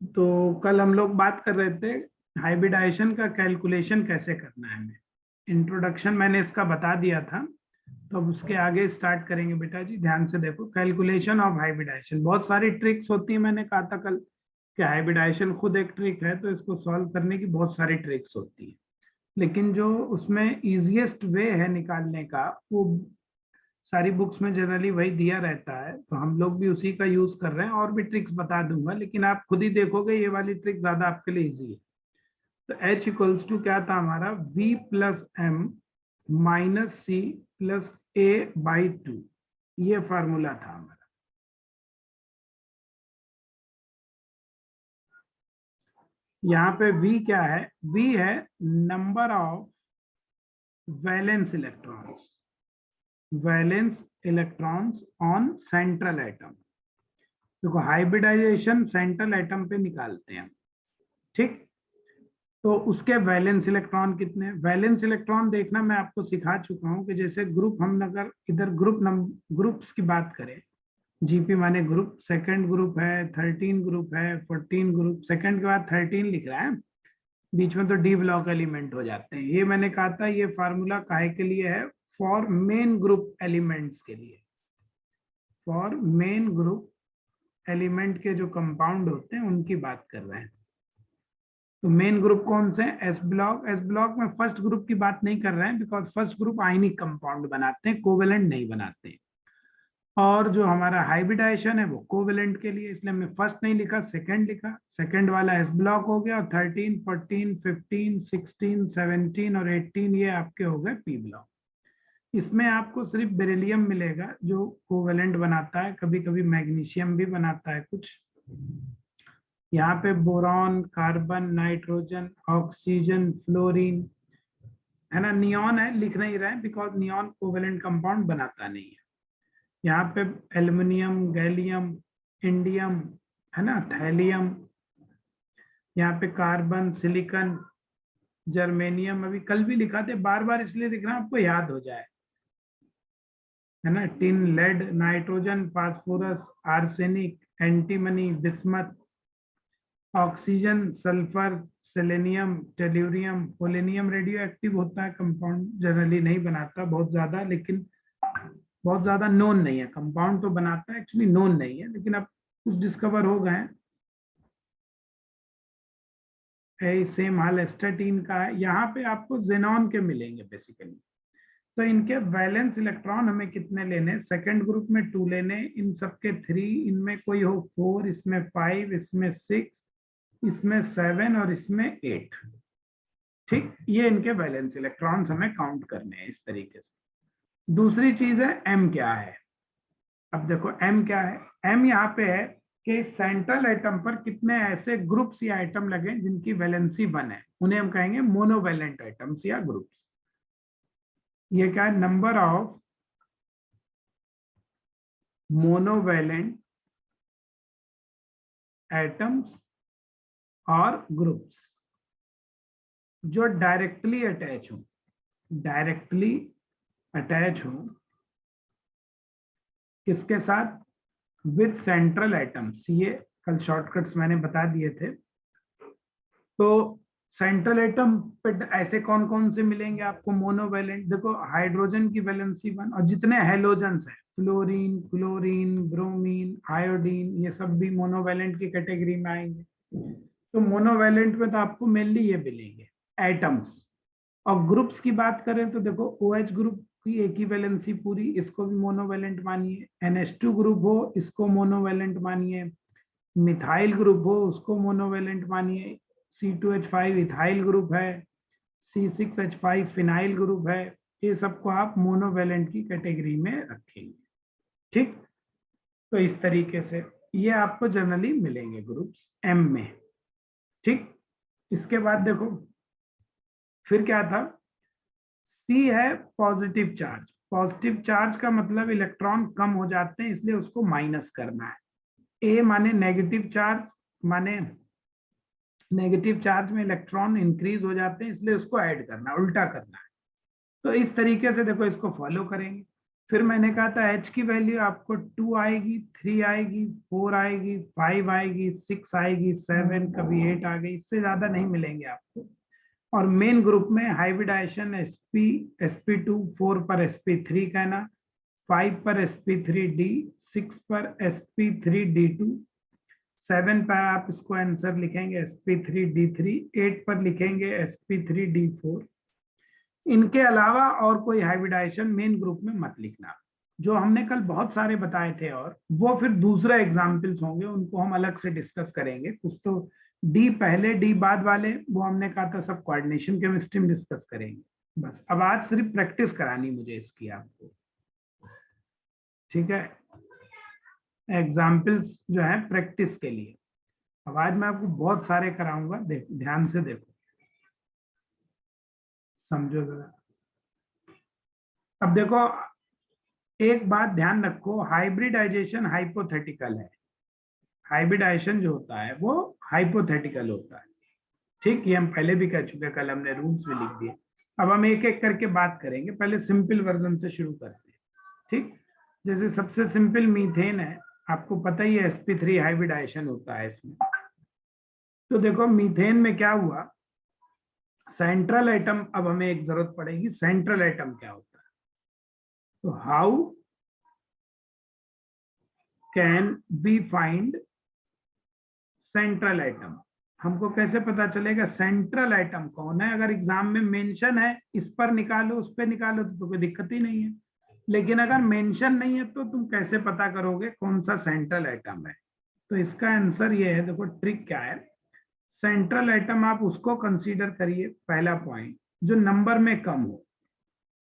तो कल हम लोग बात कर रहे थे हाइब्रिडाइजेशन का कैलकुलेशन कैसे करना है। हमें इंट्रोडक्शन मैंने इसका बता दिया था, तो अब उसके आगे स्टार्ट करेंगे। बेटा जी ध्यान से देखो, कैलकुलेशन ऑफ हाइब्रिडाइजेशन बहुत सारी ट्रिक्स होती है। मैंने कहा था कल कि हाइब्रिडाइजेशन खुद एक ट्रिक है, तो इसको सॉल्व करने की बहुत सारी ट्रिक्स होती है, लेकिन जो उसमें इजीएस्ट वे है निकालने का, वो सारी बुक्स में जनरली वही दिया रहता है, तो हम लोग भी उसी का यूज कर रहे हैं। और भी ट्रिक्स बता दूंगा, लेकिन आप खुद ही देखोगे ये वाली ट्रिक ज्यादा आपके लिए इजी है। तो H इक्वल्स टू क्या था हमारा, V plus M minus C plus A by two, ये फार्मूला था हमारा। यहाँ पे V क्या है, V है number of valence electrons, valence electrons on central atom. देखो हाइब्रिडाइजेशन सेंट्रल एटम पे निकालते हैं, ठीक। तो उसके वैलेंस इलेक्ट्रॉन कितने, वैलेंस इलेक्ट्रॉन देखना मैं आपको सिखा चुका हूं कि जैसे ग्रुप, हम अगर इधर ग्रुप्स की बात करें, जीपी माने ग्रुप, सेकंड ग्रुप है, 13 ग्रुप है, 14 ग्रुप, सेकंड के बाद 13 लिख रहा है, बीच में तो डी ब्लॉक एलिमेंट हो जाते हैं। ये मैंने कहा था ये फार्मूला काहे के लिए है, फॉर मेन ग्रुप एलिमेंट्स के लिए, फॉर मेन ग्रुप एलिमेंट के जो कंपाउंड होते हैं उनकी बात कर रहे हैं। तो मेन ग्रुप कौन से हैं, एस ब्लॉक। एस ब्लॉक में फर्स्ट ग्रुप की बात नहीं कर रहे हैं, because first group ionic compound बनाते हैं, कोवेलेंट नहीं बनाते हैं। और जो हमारा हाइब्रिडाइजेशन है वो कोवेलेंट के लिए, इसलिए हमने फर्स्ट नहीं लिखा, सेकंड लिखा। सेकंड वाला एस ब्लॉक हो गया, और 13, 14, 15, 16, 17 और 18 ये आपके हो गए पी ब्लॉक। इसमें आपको सिर्फ बेरिलियम मिलेगा जो कोवेलेंट बनाता है, कभी कभी मैग्नीशियम भी बनाता है कुछ। यहाँ पे boron, carbon, nitrogen, oxygen, fluorine, है ना। नियॉन है, लिख नहीं रहे हैं बिकॉज नियॉन कोवेलेंट कंपाउंड बनाता नहीं है। यहाँ पे एल्युमिनियम, गैलियम, इंडियम, है ना, थैलियम, यहाँ पे कार्बन, सिलिकॉन, जर्मेनियम, अभी कल भी लिखा थे, बार बार इसलिए लिख रहा हूं आपको याद हो जाए, है ना। Tin, lead, nitrogen, phosphorus, arsenic, antimony, bismuth, oxygen, sulphur, selenium, tellurium, polonium radioactive होता है कंपाउंड, जनरली नहीं बनाता बहुत ज्यादा, लेकिन बहुत ज्यादा नोन नहीं है। कंपाउंड तो बनाता है, एक्चुअली नोन नहीं है, लेकिन अब कुछ डिस्कवर हो गए हैं। सेम हाल एस्टेटीन का है। यहाँ पे आपको जेनॉन के मिलेंगे बेसिकली। तो इनके वैलेंस इलेक्ट्रॉन हमें कितने लेने, सेकंड ग्रुप में 2 लेने, इन सबके 3, इनमें कोई हो 4, इसमें 5, इसमें 6, इसमें 7 और इसमें 8, ठीक। ये इनके वैलेंस इलेक्ट्रॉन्स हमें काउंट करने हैं इस तरीके से। दूसरी चीज है एम क्या है। अब देखो एम क्या है, एम यहाँ पे है कि सेंट्रल एटम पर कितने ऐसे ग्रुप्स या एटम लगे जिनकी वैलेंसी 1 है, उन्हें हम कहेंगे मोनोवैलेंट एटम्स या ग्रुप्स। ये क्या है, नंबर ऑफ मोनोवैलेंट एटम्स और ग्रुप्स जो डायरेक्टली अटैच हो, डायरेक्टली अटैच हो किसके साथ, विद सेंट्रल एटम्स। ये कल शॉर्टकट्स मैंने बता दिए थे। तो सेंट्रल एटम पे ऐसे कौन कौन से मिलेंगे आपको मोनोवैलेंट, देखो हाइड्रोजन की वैलेंसी 1, और जितने हेलोजेंस हैं, फ्लोरीन, क्लोरीन, ब्रोमीन, आयोडीन, ये सब भी मोनोवैलेंट की कैटेगरी में आएंगे। तो मोनोवैलेंट में तो आपको मेनली ये मिलेंगे एटम्स। और ग्रुप्स की बात करें तो देखो OH ग्रुप की एक ही वैलेंसी पूरी, इसको भी मोनोवैलेंट मानिए। NH2 ग्रुप हो, इसको मोनोवैलेंट मानिए। मिथाइल ग्रुप हो, उसको मोनोवैलेंट मानिए। C2H5 इथाइल ग्रुप है, C6H5 फिनाइल ग्रुप है। ये सबको आप मोनोवैलेंट की कैटेगरी में रखेंगे, ठीक। तो इस तरीके से ये आपको जनरली मिलेंगे ग्रुप्स एम में, ठीक। इसके बाद देखो फिर क्या था, सी है पॉजिटिव चार्ज। पॉजिटिव चार्ज का मतलब इलेक्ट्रॉन कम हो जाते हैं, इसलिए उसको माइनस करना है। ए माने नेगेटिव चार्ज, माने नेगेटिव चार्ज में इलेक्ट्रॉन इंक्रीज हो जाते हैं, इसलिए उसको ऐड करना है, उल्टा करना है। तो इस तरीके से देखो इसको फॉलो करेंगे। फिर मैंने कहा था H की वैल्यू आपको 2 आएगी, 3 आएगी, 4 आएगी, 5 आएगी, 6 आएगी, 7, कभी 8 आ गई, इससे ज्यादा नहीं मिलेंगे आपको। और मेन ग्रुप में हाइब्रिडाइजेशन sp2, 4 पर sp3 कहना, 5 पर sp3d, 6 पर sp3d2, 7 पर आप इसको आंसर लिखेंगे sp3d3, 8 पर लिखेंगे sp3d4। इनके अलावा और कोई हाइब्रिडाइजेशन मेन ग्रुप में मत लिखना। जो हमने कल बहुत सारे बताए थे और वो फिर दूसरा एग्जाम्पल्स होंगे, उनको हम अलग से डिस्कस करेंगे। कुछ तो डी पहले डी बाद वाले वो हमने कहा था सब कोऑर्डिनेशन केमिस्ट्री में डिस्कस करेंगे। बस अब आज सिर्फ प्रैक्टिस करानी मुझे इसकी आपको, ठीक है, एग्जाम्पल्स जो है प्रैक्टिस के लिए। अब आज मैं आपको बहुत सारे कराऊंगा, ध्यान से देखो, समझो जरा। अब देखो, एक बात ध्यान रखो, हाइब्रिडाइजेशन हाइपोथेटिकल है। हाइब्रिडाइजेशन जो होता है वो हाइपोथेटिकल होता है, ठीक। ये हम पहले भी कह चुके हैं, कल हमने रूल्स भी लिख दिए। अब हम एक एक करके बात करेंगे, पहले सिंपल वर्जन से शुरू करते हैं, ठीक। जैसे सबसे सिंपल मीथेन है, आपको पता ही है sp3 हाइब्रिडाइजेशन होता है इसमें। तो देखो मीथेन में क्या हुआ, सेंट्रल एटम, अब हमें एक जरूरत पड़ेगी, सेंट्रल एटम क्या होता है। तो how can be find central atom, हमको कैसे पता चलेगा सेंट्रल एटम कौन है। अगर एग्जाम में मेंशन है इस पर निकालो उस पर निकालो तो कोई दिक्कत ही नहीं है, लेकिन अगर मेंशन नहीं है तो तुम कैसे पता करोगे कौन सा सेंट्रल एटम है। तो इसका आंसर ये है, देखो ट्रिक क्या है। सेंट्रल एटम आप उसको कंसीडर करिए, पहला पॉइंट, जो नंबर में कम हो,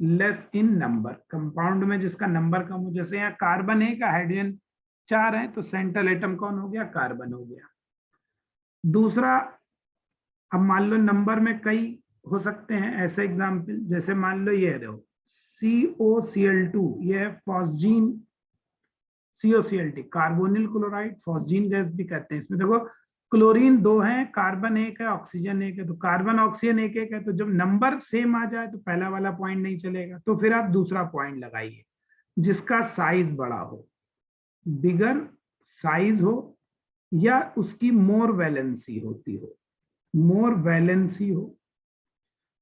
लेस इन नंबर, कंपाउंड में जिसका नंबर कम हो। जैसे यहाँ कार्बन है का हाइड्रोजन 4 है, तो सेंट्रल एटम कौन हो गया, कार्बन हो गया। दूसरा, अब मान लो नंबर में कई हो सकते हैं ऐसे एग्जाम्पल, जैसे मान लो ये देखो COCl2, ये है phosgene, COCl2 carbonyl chloride, phosgene gas भी कहते हैं। इसमें देखो क्लोरीन 2 है, कार्बन 1 है, ऑक्सीजन 1 है, तो कार्बन ऑक्सीजन 1 1 है, तो जब नंबर सेम आ जाए तो पहला वाला पॉइंट नहीं चलेगा, तो फिर आप दूसरा पॉइंट लगाइए जिसका साइज बड़ा हो, बिगर साइज हो, या उसकी मोर वैलेंसी होती हो, मोर वैलेंसी हो।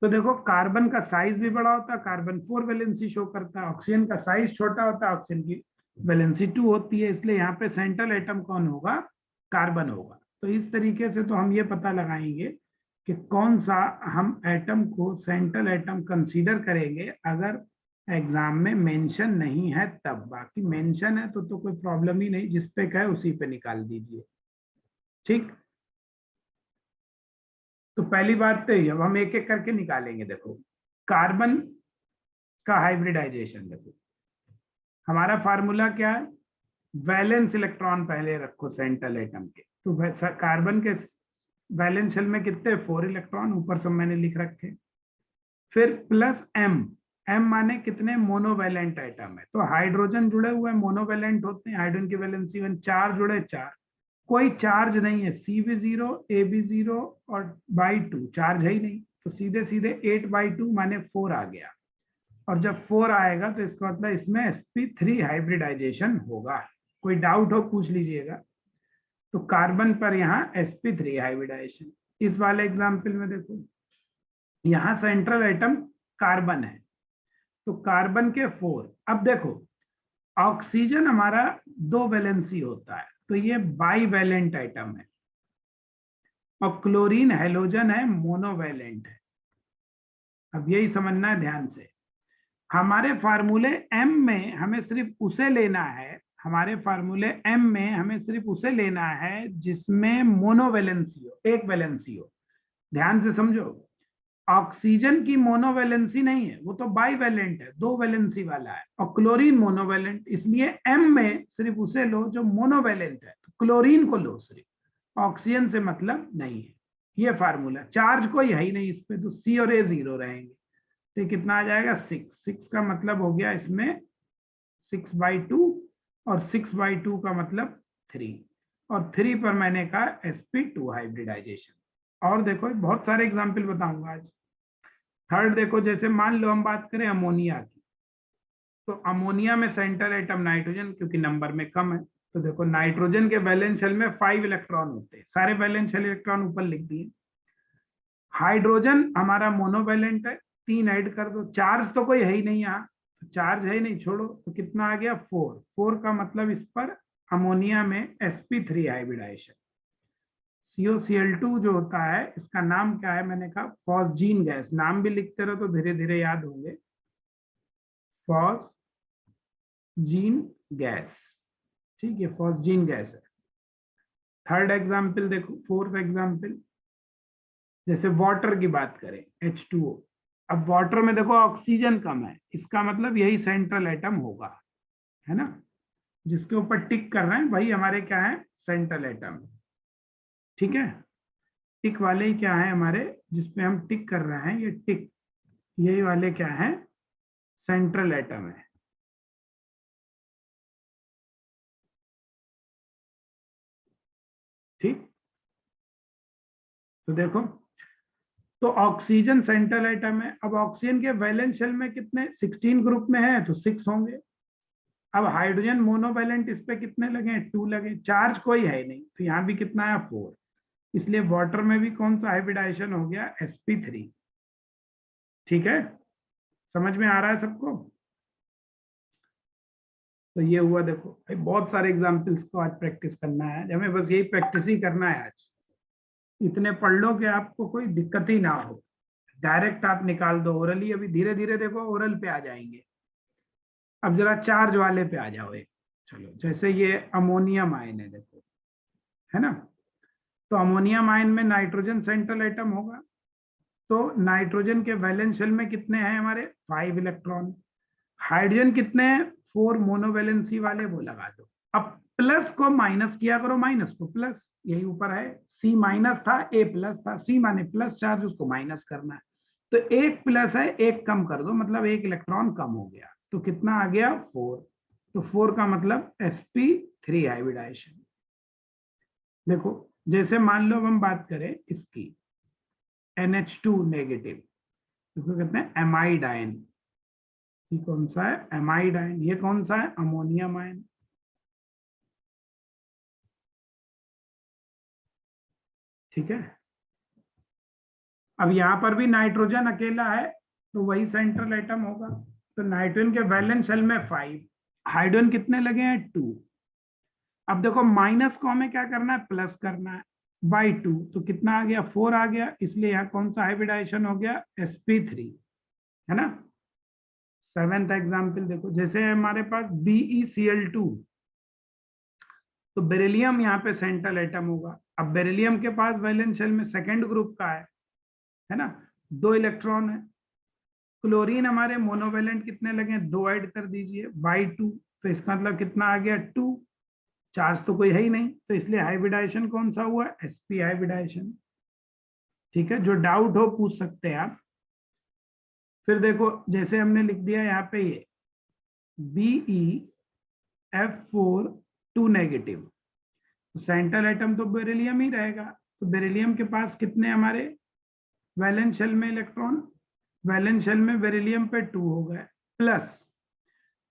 तो देखो कार्बन का साइज भी बड़ा होता है, कार्बन 4 वैलेंसी शो करता है, ऑक्सीजन का साइज छोटा होता है, ऑक्सीजन की वैलेंसी 2 होती है, इसलिए यहाँ पे सेंट्रल एटम कौन होगा, कार्बन होगा। तो इस तरीके से तो हम ये पता लगाएंगे कि कौन सा हम एटम को सेंट्रल एटम कंसीडर करेंगे अगर एग्जाम में मेंशन नहीं है तब। बाकी मेंशन है तो कोई प्रॉब्लम ही नहीं, जिस पे कहे उसी पे निकाल दीजिए, ठीक। तो पहली बात तो ये, अब हम एक एक करके निकालेंगे। देखो कार्बन का हाइब्रिडाइजेशन, देखो हमारा फार्मूला क्या है, वैलेंस इलेक्ट्रॉन पहले रखो सेंट्रल एटम के, तो कार्बन के वैलेंस शेल में कितने 4 इलेक्ट्रॉन, ऊपर सब मैंने लिख रखे। फिर प्लस एम, एम माने कितने, मोनोवैलेंट एटम है, तो हाइड्रोजन जुड़े हुए मोनोवैलेंट होते हैं, हाइड्रोजन की वैलेंसी 1, 4 जुड़े 4, कोई चार्ज नहीं है, सी भी 0, ए भी 0 और बाई 2 चार्ज है ही नहीं, तो सीधे सीधे 8/2 माने 4 आ गया। और जब 4 आएगा तो इसका मतलब इसमें sp3 हाइब्रिडाइजेशन होगा। कोई डाउट हो पूछ लीजिएगा। तो कार्बन पर यहाँ sp3 हाइब्रिडाइजेशन। इस वाले एग्जाम्पल में देखो, यहाँ सेंट्रल एटम कार्बन है, तो कार्बन के 4। अब देखो ऑक्सीजन हमारा 2 वैलेंसी होता है, तो ये बाई वैलेंट एटम है, और क्लोरीन हेलोजन है, मोनोवैलेंट है। अब यही समझना है ध्यान से, हमारे फार्मूले एम में हमें सिर्फ उसे लेना है, हमारे फार्मूले एम में हमें सिर्फ उसे लेना है जिसमें मोनोवैलेंसी हो, एक वैलेंसी हो। ध्यान से समझो, ऑक्सीजन की मोनोवैलेंसी नहीं है, वो तो बाईवैलेंट है, 2 वैलेंसी वाला है, और क्लोरीन मोनोवैलेंट, इसलिए एम में सिर्फ उसे लो जो मोनोवैलेंट है, तो क्लोरीन को लो सिर्फ, ऑक्सीजन से मतलब नहीं है। ये फार्मूला, चार्ज कोई है ही नहीं इस पे, तो सी और ए 0 रहेंगे। तो कितना आ जाएगा 6, 6 का मतलब हो गया इसमें 6/2, और 6/2 का मतलब 3, और 3 पर मैंने कहा sp2 हाइब्रिडाइजेशन। और देखो बहुत सारे एग्जाम्पल बताऊंगा आज। थर्ड देखो, जैसे मान लो हम बात करें अमोनिया की, तो अमोनिया में सेंट्रल एटम नाइट्रोजन, क्योंकि नंबर में कम है। तो देखो नाइट्रोजन के वैलेंस शेल में 5 इलेक्ट्रॉन होते हैं, सारे वैलेंस शेल इलेक्ट्रॉन ऊपर लिख दिए। हाइड्रोजन हमारा मोनोवैलेंट है, 3 ऐड कर दो। चार्ज तो कोई है ही नहीं यहाँ, तो चार्ज है ही नहीं, छोड़ो। तो कितना आ गया 4। 4 का मतलब इस पर अमोनिया में sp3 हाइब्रिडाइजेशन। COCl2 जो होता है इसका नाम क्या है, मैंने कहा फॉस्जीन गैस। नाम भी लिखते रहो तो धीरे धीरे याद होंगे। फॉस्जीन गैस, ठीक है, फॉस्जीन गैस है। थर्ड एग्जाम्पल देखो, फोर्थ एग्जाम्पल, जैसे वाटर की बात करें, H2O। अब वाटर में देखो ऑक्सीजन कम है, इसका मतलब यही सेंट्रल एटम होगा, है ना। जिसके ऊपर टिक कर रहे हैं वही हमारे क्या है, सेंट्रल एटम। ठीक है, टिक वाले ही क्या है हमारे, जिसपे हम टिक कर रहे हैं, ये टिक, यही वाले क्या है, सेंट्रल एटम है। ठीक, तो देखो, तो ऑक्सीजन सेंट्रल एटम है। अब ऑक्सीजन के वैलेंस शेल में कितने, 16 ग्रुप में है तो 6 होंगे। अब हाइड्रोजन मोनोवैलेंट, इस पे कितने लगे, 2 लगे। चार्ज कोई है ही नहीं, तो यहाँ भी कितना है, 4। इसलिए वाटर में भी कौन सा हाइब्रिडाइजेशन हो गया, sp3। ठीक है, समझ में आ रहा है सबको। तो ये हुआ, देखो भाई बहुत सारे एग्जाम्पल्स को आज प्रैक्टिस करना है, हमें बस यही प्रैक्टिस ही करना है आज। इतने पढ़ लो कि आपको कोई दिक्कत ही ना हो, डायरेक्ट आप निकाल दो ओरली। अभी धीरे धीरे देखो ओरल पे आ जाएंगे। अब जरा चार्ज वाले पे आ जाओ एक। चलो, जैसे ये अमोनियम आयन है, देखो, है ना। तो अमोनियम आयन में नाइट्रोजन सेंट्रल एटम होगा। तो नाइट्रोजन के वैलेंस शेल में कितने हैं हमारे, 5 इलेक्ट्रॉन। हाइड्रोजन कितने हैं, 4 मोनोवैलेंसी वाले, वो लगा दो। अब प्लस को माइनस किया करो, माइनस को प्लस, यही ऊपर है। सी माइनस था, ए प्लस था, सी माने प्लस चार्ज, उसको माइनस करना है। तो एक प्लस है, एक कम कर दो, मतलब एक इलेक्ट्रॉन कम हो गया। तो कितना आ गया, 4। तो 4 का मतलब sp3 हाइब्रिडाइजेशन। देखो, जैसे मान लो अब हम बात करें इसकी, NH2 नेगेटिव, इसको कहते हैं एमाइड आयन। ये कौन सा है, एमाइड आयन। ये कौन सा है, अमोनियम आयन। ठीक है, अब यहां पर भी नाइट्रोजन अकेला है, तो वही सेंट्रल एटम होगा। तो नाइट्रोजन के वैलेंस शेल में 5, हाइड्रोजन कितने लगे हैं, 2। अब देखो माइनस को हमें क्या करना है, प्लस करना है, बाई 2। तो कितना आ गया, 4 आ गया। इसलिए यहाँ कौन सा हाइब्रिडाइजेशन हो गया, sp3, है ना। सेवेंथ एग्जाम्पल देखो, जैसे हमारे पास BeCl2, तो बेरिलियम यहाँ पे सेंट्रल एटम होगा। अब बेरिलियम के पास वैलेंस शेल में सेकेंड ग्रुप का है ना, 2 इलेक्ट्रॉन है। क्लोरीन हमारे मोनोवेलेंट कितने लगे, 2 ऐड कर दीजिए, बाई 2। तो इसका मतलब कितना आ गया, 2। चार्ज तो कोई है ही नहीं, तो इसलिए हाइब्रिडाइजेशन कौन सा हुआ, sp हाइब्रिडाइजेशन। ठीक है, जो डाउट हो पूछ सकते हैं आप। फिर देखो, जैसे हमने लिख दिया यहाँ पे ये BeF4 2 नेगेटिव, सेंट्रल एटम तो बेरिलियम ही रहेगा। तो बेरिलियम के पास कितने हमारे वैलेंस शेल में इलेक्ट्रॉन, वैलेंस शेल में बेरिलियम पे 2 हो गए, प्लस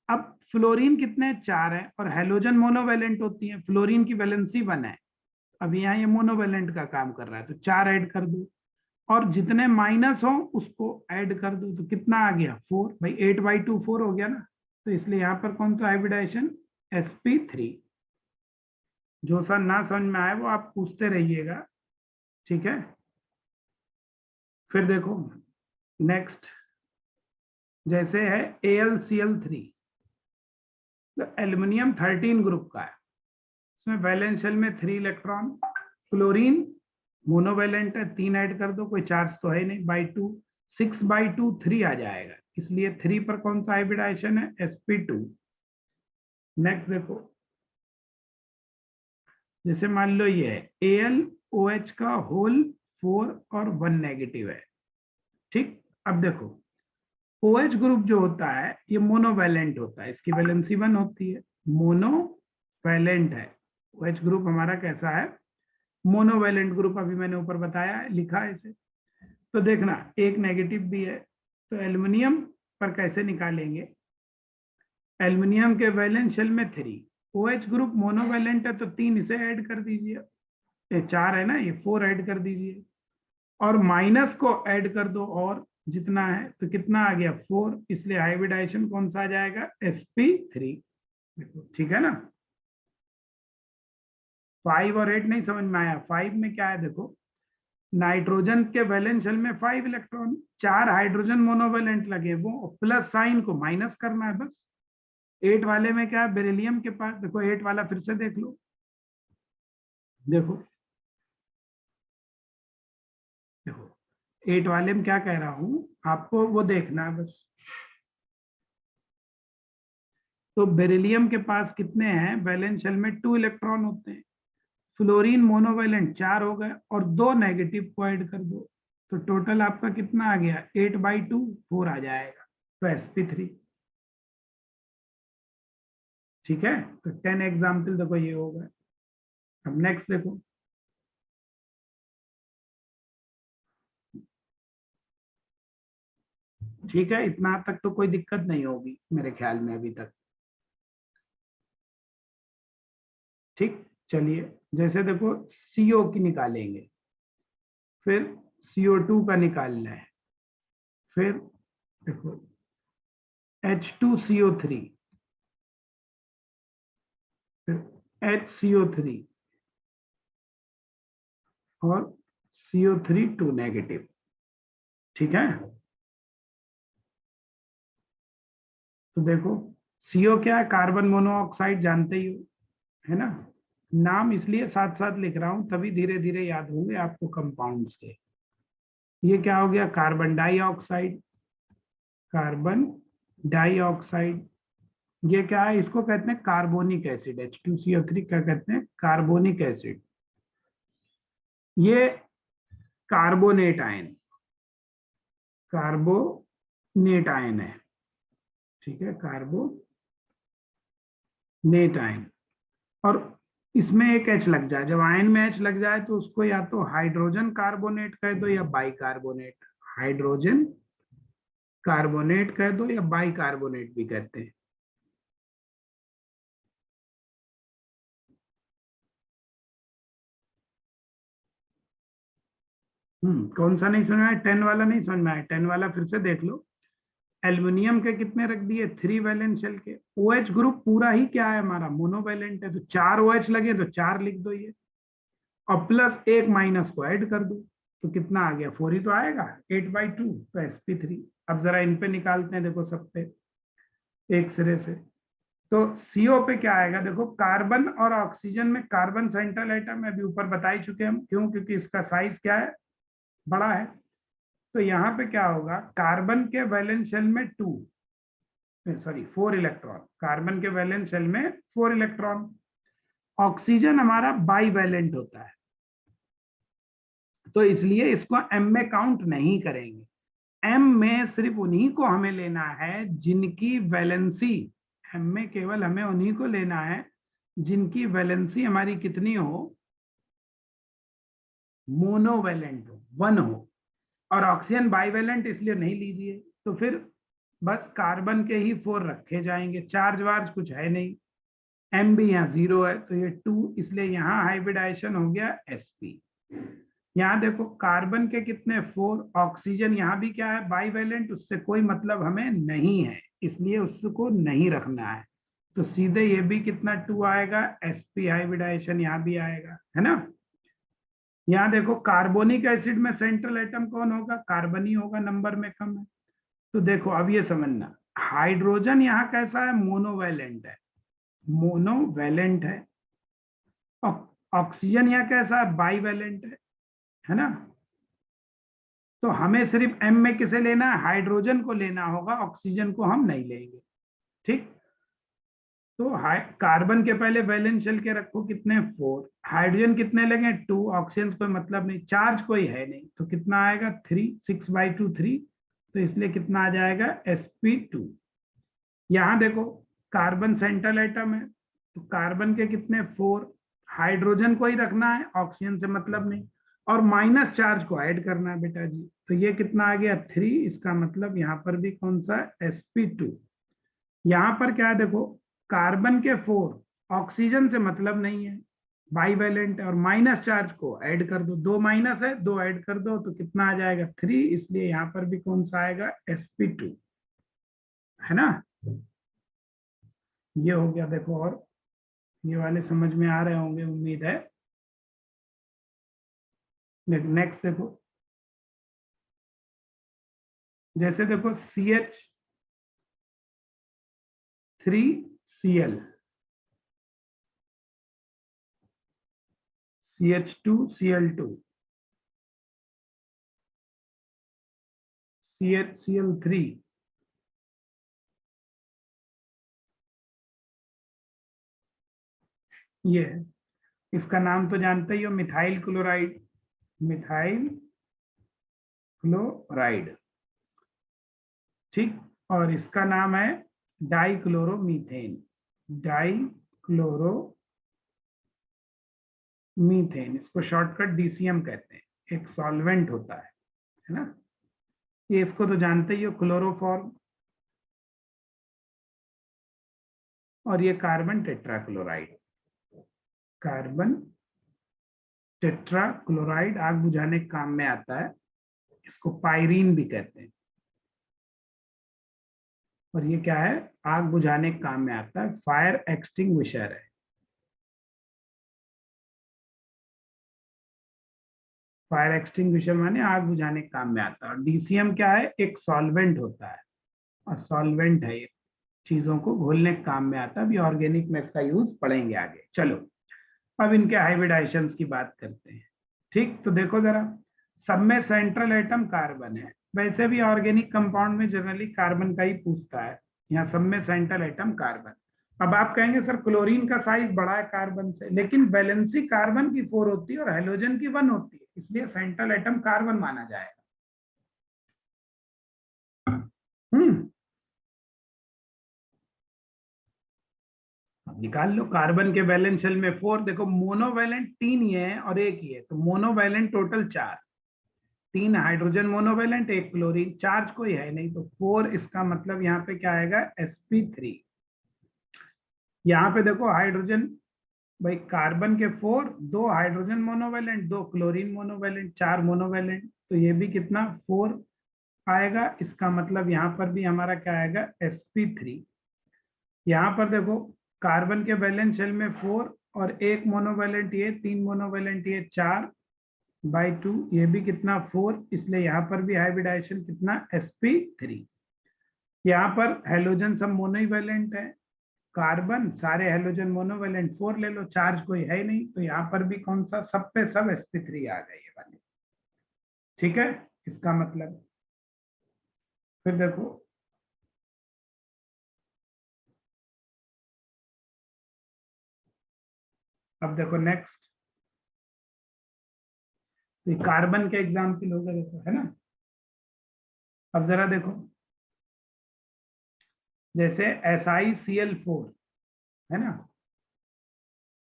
अब फ्लोरीन कितने, 4 है, और हेलोजन मोनोवेलेंट होती है, फ्लोरीन की वैलेंसी 1 है। अब यहाँ ये मोनोवेलेंट का काम कर रहा है, तो 4 ऐड कर दो, और जितने माइनस हो उसको ऐड कर दो। तो कितना आ गया, 4। भाई 8/2 4 हो गया ना। तो इसलिए यहाँ पर कौन सा हाइब्रिडाइजेशन, sp3। जो सर ना समझ में आए वो आप पूछते रहिएगा, ठीक है। फिर देखो नेक्स्ट, जैसे है AlCl3, तो एल्युमिनियम 13 ग्रुप का है, इसमें वैलेंस शेल में 3 इलेक्ट्रॉन। क्लोरीन मोनोवेलेंट है, 3 ऐड कर दो, कोई चार्ज तो है नहीं, बाई 2। 6/2 3 आ जाएगा, इसलिए 3 पर कौन सा हाइब्रिडाइजेशन है, sp2। नेक्स्ट देखो, जैसे मान लो ये है AlOH का होल 4 और 1 नेगेटिव है। ठीक, अब देखो OH ग्रुप जो होता है ये मोनोवैलेंट होता है, इसकी वैलेंसी 1 होती है, मोनोवैलेंट है। OH ग्रुप हमारा कैसा है, मोनोवैलेंट ग्रुप। अभी मैंने ऊपर बताया है, लिखा है इसे। तो देखना एक नेगेटिव भी है, तो एल्युमिनियम पर कैसे निकालेंगे, एल्युमिनियम के वैलेंस शेल में 3, OH ग्रुप मोनोवैलेंट है तो 3 इसे ऐड कर दीजिए, ये 4 है ना, ये 4 ऐड कर दीजिए और माइनस को ऐड कर दो और जितना है तो कितना आ गया 4, इसलिए हाइब्रिडाइजेशन कौन सा आ जाएगा sp3। देखो ठीक है ना। 5 और 8 नहीं समझ में आया। 5 में क्या है देखो, नाइट्रोजन के वैलेंस शेल में 5 इलेक्ट्रॉन, 4 हाइड्रोजन मोनोवैलेंट लगे, वो प्लस साइन को माइनस करना है बस। 8 वाले में क्या है, बेरिलियम के पास देखो, 8 वाला फिर से देख लो, देखो देखो 8 वाले में क्या कह रहा हूं आपको, वो देखना है बस। तो बेरिलियम के पास कितने हैं, वैलेंस शेल में 2 इलेक्ट्रॉन होते हैं, फ्लोरीन मोनोवैलेंट 4 हो गए और 2 नेगेटिव को ऐड कर दो, तो टोटल आपका कितना आ गया 8/2 4 आ जाएगा, तो sp3। ठीक है, तो 10 एग्जाम्पल देखो ये हो गए। अब नेक्स्ट देखो, ठीक है, इतना तक तो कोई दिक्कत नहीं होगी मेरे ख्याल में अभी तक। ठीक, चलिए जैसे देखो CO की निकालेंगे, फिर CO2 का निकालना है, फिर देखो H2CO3, फिर HCO3 और CO3 2 नेगेटिव। ठीक है, तो देखो CO क्या है, कार्बन मोनोऑक्साइड, जानते ही हो, है ना। नाम इसलिए साथ साथ लिख रहा हूं, तभी धीरे धीरे याद होंगे आपको कंपाउंड्स के। ये क्या हो गया, कार्बन डाइऑक्साइड, कार्बन डाइऑक्साइड। ये क्या है, इसको कहते हैं कार्बोनिक एसिड, H2CO3 क्या कहते हैं, कार्बोनिक एसिड। ये कार्बोनेट आयन, कार्बोनेट आयन है। ठीक है, कार्बोनेट आयन। और इसमें एक H लग जाए, जब आयन में H लग जाए तो उसको या तो हाइड्रोजन कार्बोनेट कह दो या बाइकार्बोनेट, हाइड्रोजन कार्बोनेट कह दो या बाइकार्बोनेट भी कहते हैं। कौन सा नहीं समझ में आया, 10 वाला नहीं समझ में आया, 10 वाला फिर से देख लो। एल्युमिनियम के कितने रख दिए, 3 वैलेंट शेल के, OH ग्रुप पूरा ही क्या है हमारा, मोनोवैलेंट है, तो 4 OH लगे तो 4 लिख दो ये, और प्लस एक माइनस को ऐड कर दो, तो कितना आ गया 4 ही तो आएगा, 8/2, तो sp3। अब जरा इन पे निकालते हैं, देखो सब पे एक सिरे से। तो CO पे क्या आएगा, देखो कार्बन और ऑक्सीजन में कार्बन सेंट्रल एटम है, अभी ऊपर बता ही चुके हम, क्यों, क्योंकि इसका साइज क्या है, बड़ा है। तो यहाँ पे क्या होगा, कार्बन के वैलेंस शेल में 4 इलेक्ट्रॉन, कार्बन के वैलेंस शेल में 4 इलेक्ट्रॉन। ऑक्सीजन हमारा बाई वैलेंट होता है, तो इसलिए इसको M में काउंट नहीं करेंगे। M में सिर्फ उन्हीं को हमें लेना है जिनकी वैलेंसी, M में केवल हमें उन्हीं को लेना है जिनकी वैलेंसी हमारी कितनी हो, मोनोवैलेंट हो, 1 हो। और ऑक्सीजन बाईवैलेंट इसलिए नहीं लीजिए, तो फिर बस कार्बन के ही 4 रखे जाएंगे, चार्ज वार्ज कुछ है नहीं, M भी यहाँ 0 है तो ये 2, इसलिए यहाँ हाइब्रिडाइजेशन हो गया sp। यहाँ देखो कार्बन के कितने 4, ऑक्सीजन यहाँ भी क्या है बाईवैलेंट, उससे कोई मतलब हमें नहीं है, इसलिए उसको नहीं रखना है, तो सीधे ये भी कितना 2 आएगा, sp हाइब्रिडाइजेशन यहाँ भी आएगा, है ना। यहाँ देखो कार्बोनिक एसिड में सेंट्रल एटम कौन होगा, कार्बन ही होगा, नंबर में कम है। तो देखो अब ये समझना, हाइड्रोजन यहाँ कैसा है, मोनोवैलेंट है, मोनोवैलेंट है। ऑक्सीजन यहाँ कैसा है, बाईवैलेंट है ना। तो हमें सिर्फ M में किसे लेना है, हाइड्रोजन को लेना होगा, ऑक्सीजन को हम नहीं लेंगे। ठीक, तो कार्बन के पहले वैलेंस शेल के रखो कितने 4, हाइड्रोजन कितने लगे 2, ऑक्सीजन कोई मतलब नहीं, चार्ज कोई है नहीं, तो कितना आएगा 3, 6/2 3, तो इसलिए कितना आ जाएगा sp2। यहाँ देखो कार्बन सेंट्रल एटम है, तो कार्बन के कितने 4, हाइड्रोजन को ही रखना है, ऑक्सीजन से मतलब नहीं, और माइनस चार्ज को ऐड करना है बेटा जी, तो ये कितना आ गया 3, इसका मतलब यहाँ पर भी कौन सा sp2। यहाँ पर क्या है देखो, कार्बन के 4, ऑक्सीजन से मतलब नहीं है, बाईवैलेंट है, और माइनस चार्ज को ऐड कर दो, 2 माइनस है, 2 ऐड कर दो तो कितना आ जाएगा 3, इसलिए यहाँ पर भी कौन सा आएगा sp2, है ना। ये हो गया देखो, और ये वाले समझ में आ रहे होंगे उम्मीद है। नेक्स्ट देखो, जैसे देखो CH3Cl, CH2Cl2, CHCl3, ये है। इसका नाम तो जानते ही हो, मिथाइल क्लोराइड, मिथाइल क्लोराइड, ठीक। और इसका नाम है डाइक्लोरोमीथेन, डाइक्लोरोमीथेन, इसको शॉर्टकट DCM कहते हैं, एक सॉल्वेंट होता है ना। ये इसको तो जानते ही हो, क्लोरोफॉर्म, और ये कार्बन टेट्राक्लोराइड, कार्बन टेट्राक्लोराइड आग बुझाने के काम में आता है, इसको पायरीन भी कहते हैं। और ये क्या है, आग बुझाने के काम में आता है, फायर एक्सटिंग्विशर है, फायर एक्सटिंग्विशर माने आग बुझाने के काम में आता है। और DCM क्या है, एक सॉल्वेंट होता है, और सॉल्वेंट है, ये चीजों को घोलने के काम में आता है। अभी ऑर्गेनिक में इसका यूज पढ़ेंगे आगे। चलो अब इनके हाइब्रिडाइजेशंस की बात करते हैं, ठीक। तो देखो जरा, सब में सेंट्रल एटम कार्बन है, वैसे भी ऑर्गेनिक कंपाउंड में जनरली कार्बन का ही पूछता है, यहाँ सब में सेंट्रल एटम कार्बन। अब आप कहेंगे सर क्लोरीन का साइज बड़ा है कार्बन से, लेकिन वैलेंसी कार्बन की 4 होती है और हेलोजन की 1 होती है, इसलिए सेंट्रल एटम कार्बन माना जाएगा। हम्म, निकाल लो, कार्बन के वैलेंस शेल में 4, देखो मोनोवैलेंट 3 ही है और एक ही है, तो मोनोवैलेंट टोटल 4, 3 हाइड्रोजन मोनोवैलेंट, एक क्लोरीन, चार्ज कोई है नहीं, तो 4, इसका मतलब यहाँ पे क्या आएगा sp3। यहाँ पे देखो हाइड्रोजन, भाई कार्बन के 4, 2 hydrogen monovalent, 2 chlorine monovalent, 4 monovalent, तो ये भी कितना 4 आएगा, इसका मतलब यहाँ पर भी हमारा क्या आएगा sp3। यहाँ पर देखो कार्बन के वैलेंस शेल में 4 और एक मोनोवैलेंट ये, 3 मोनोवैलेंट ये, 4/2, ये भी कितना 4, इसलिए यहाँ पर भी हाइब्रिडाइजेशन कितना sp3। यहाँ पर हेलोजन सब मोनोवैलेंट है, कार्बन सारे हेलोजन मोनोवैलेंट, 4 ले लो, चार्ज कोई है ही नहीं, तो यहाँ पर भी कौन सा, सब पे सब sp3 आ गए ये वाले, ठीक है। इसका मतलब फिर देखो, अब देखो नेक्स्ट, तो कार्बन के एग्जाम्पल हो गए देखो, है ना। अब जरा देखो, जैसे SiCl4, है ना,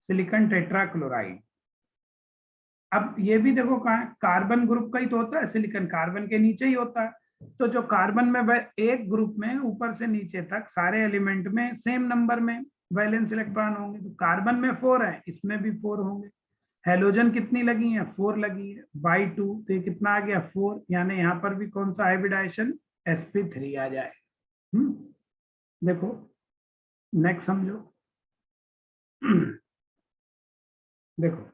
सिलिकॉन टेट्राक्लोराइड। अब ये भी देखो कहाँ है, कार्बन ग्रुप का ही तो होता है, सिलिकॉन कार्बन के नीचे ही होता है, तो जो कार्बन में वह एक ग्रुप में ऊपर से नीचे तक सारे एलिमेंट में सेम नंबर में वैलेंस इलेक्ट्रॉन होंगे, तो कार्बन में 4 है, इसमें भी 4 होंगे। हेलोजन कितनी लगी है, 4 लगी है, बाई 2, तो ये कितना आ गया 4, यानी यहाँ पर भी कौन सा हाइब्रिडाइजेशन sp3 आ जाए। देखो नेक्स्ट समझो। देखो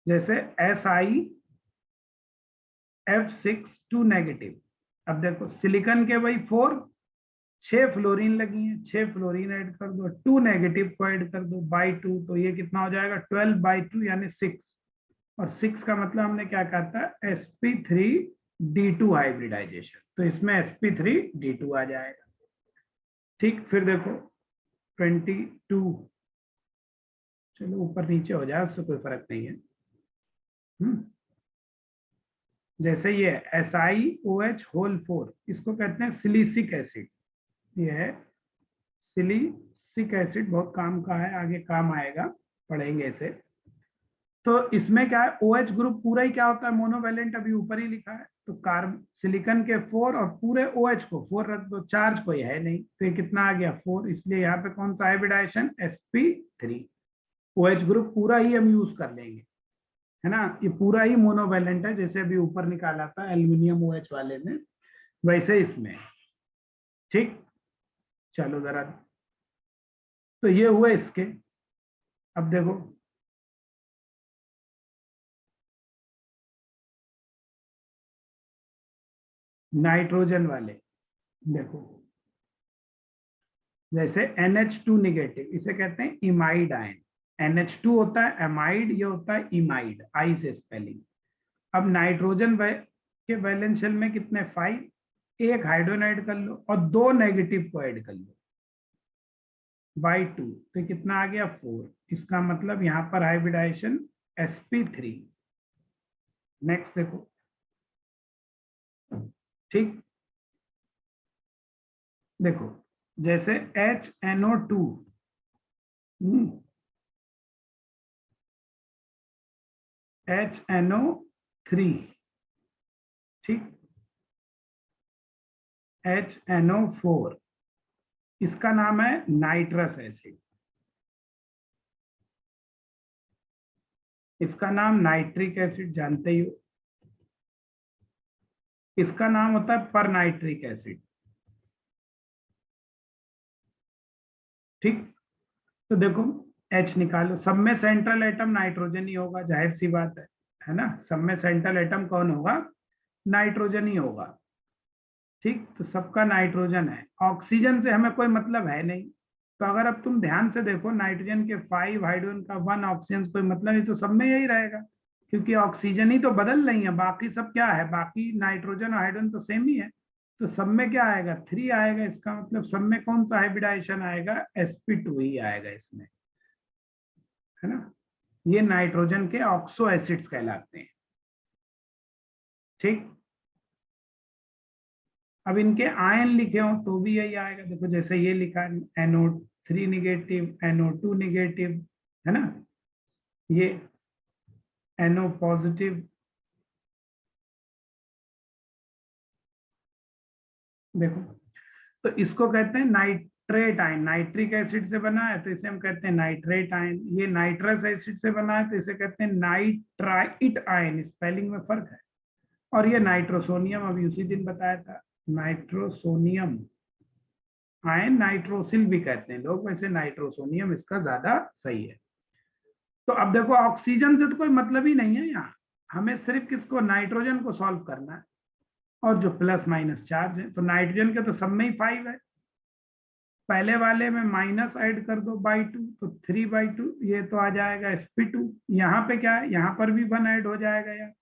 जैसे SiF6 2 नेगेटिव, अब देखो सिलिकॉन के भाई 4, 6 फ्लोरीन लगी है, 6 फ्लोरीन ऐड कर दो, 2 नेगेटिव को ऐड कर दो बाई 2, तो ये कितना हो जाएगा 12/2 यानी 6, और 6 का मतलब हमने क्या कहा था sp3d2 हाइब्रिडाइजेशन, तो इसमें sp3d2 आ जाएगा, ठीक। फिर देखो 22, चलो ऊपर नीचे हो जाए उससे कोई फर्क नहीं है। जैसे ये SiOH4, इसको कहते हैं सिलिसिक एसिड, ये है सिलिसिक एसिड, बहुत काम का है, आगे काम आएगा, पढ़ेंगे इसे। तो इसमें क्या है, OH ग्रुप पूरा ही क्या होता है, मोनोवैलेंट, अभी ऊपर ही लिखा है। तो कार्ब सिलिकॉन के 4 और पूरे OH को 4 रख दो, चार्ज कोई है नहीं, तो ये कितना आ गया 4, इसलिए यहाँ पे कौन सा हाइब्रिडाइजेशन, sp3। OH ग्रुप पूरा ही हम यूज कर लेंगे, है ना, ये पूरा ही मोनोवैलेंट है, जैसे अभी ऊपर निकाला था एल्यूमिनियम OH वाले में, वैसे इसमें। ठीक, चलो जरा, तो ये हुए इसके। अब देखो, नाइट्रोजन वाले, देखो जैसे NH2 निगेटिव, इसे कहते हैं इमाइड आयन। NH2 होता है एमाइड, ये होता है इमाइड, आई से स्पेलिंग। अब नाइट्रोजन के वैलेंस शेल में कितने, 5, एक हाइड्रोजन ऐड कर लो और 2 नेगेटिव को ऐड कर लो बाई 2, तो कितना आ गया 4। इसका मतलब यहाँ पर हाइब्रिडाइजेशन sp3। नेक्स्ट देखो, ठीक, देखो जैसे HNO2, HNO3, ठीक, HNO4, इसका नाम है नाइट्रस एसिड, इसका नाम नाइट्रिक एसिड, जानते ही हो। इसका नाम होता है पर नाइट्रिक एसिड, ठीक। तो देखो H निकालो, सब में सेंट्रल एटम नाइट्रोजन ही होगा, जाहिर सी बात है ना, सब में सेंट्रल एटम कौन होगा, नाइट्रोजन ही होगा, ठीक। तो सबका नाइट्रोजन है, ऑक्सीजन से हमें कोई मतलब है नहीं। तो अगर अब तुम ध्यान से देखो, नाइट्रोजन के 5, हाइड्रोजन का 1, ऑक्सीजन से कोई मतलब नहीं, तो सब में यही रहेगा, क्योंकि ऑक्सीजन ही तो बदल रही है, बाकी सब क्या है, बाकी नाइट्रोजन और हाइड्रोजन तो सेम ही है। तो सब में क्या आएगा, 3 आएगा, इसका मतलब सब में कौन सा हाइब्रिडाइजेशन आएगा, sp2 ही आएगा इसमें, है ना। ये नाइट्रोजन के ऑक्सो एसिड्स कहलाते हैं, ठीक। अब इनके आयन लिखे हो तो भी यही आएगा, देखो जैसे ये लिखा है NO3 निगेटिव, NO2 निगेटिव, है ना, ये NO पॉजिटिव, देखो। तो इसको कहते हैं नाइट्रेट आयन, नाइट्रिक एसिड से बना है तो इसे हम कहते हैं नाइट्रेट आयन। ये नाइट्रस एसिड से बना है तो इसे कहते हैं नाइट्राइट आयन, स्पेलिंग में फर्क है। और ये नाइट्रोसोनियम, अभी उसी दिन बताया था, नाइट्रोसोनियम आयन, नाइट्रोसिल भी कहते हैं लोग, वैसे नाइट्रोसोनियम इसका ज्यादा सही है। तो अब देखो ऑक्सीजन से तो कोई मतलब ही नहीं है यहाँ, हमें सिर्फ किसको, नाइट्रोजन को सॉल्व करना है, और जो प्लस माइनस चार्ज है, तो नाइट्रोजन के तो सब में ही 5 है, पहले वाले में माइनस ऐड कर दो बाई 2, तो 3/2, ये तो आ जाएगा sp2। यहाँ पे क्या है, यहाँ पर भी 1 ऐड हो जाएगा यार,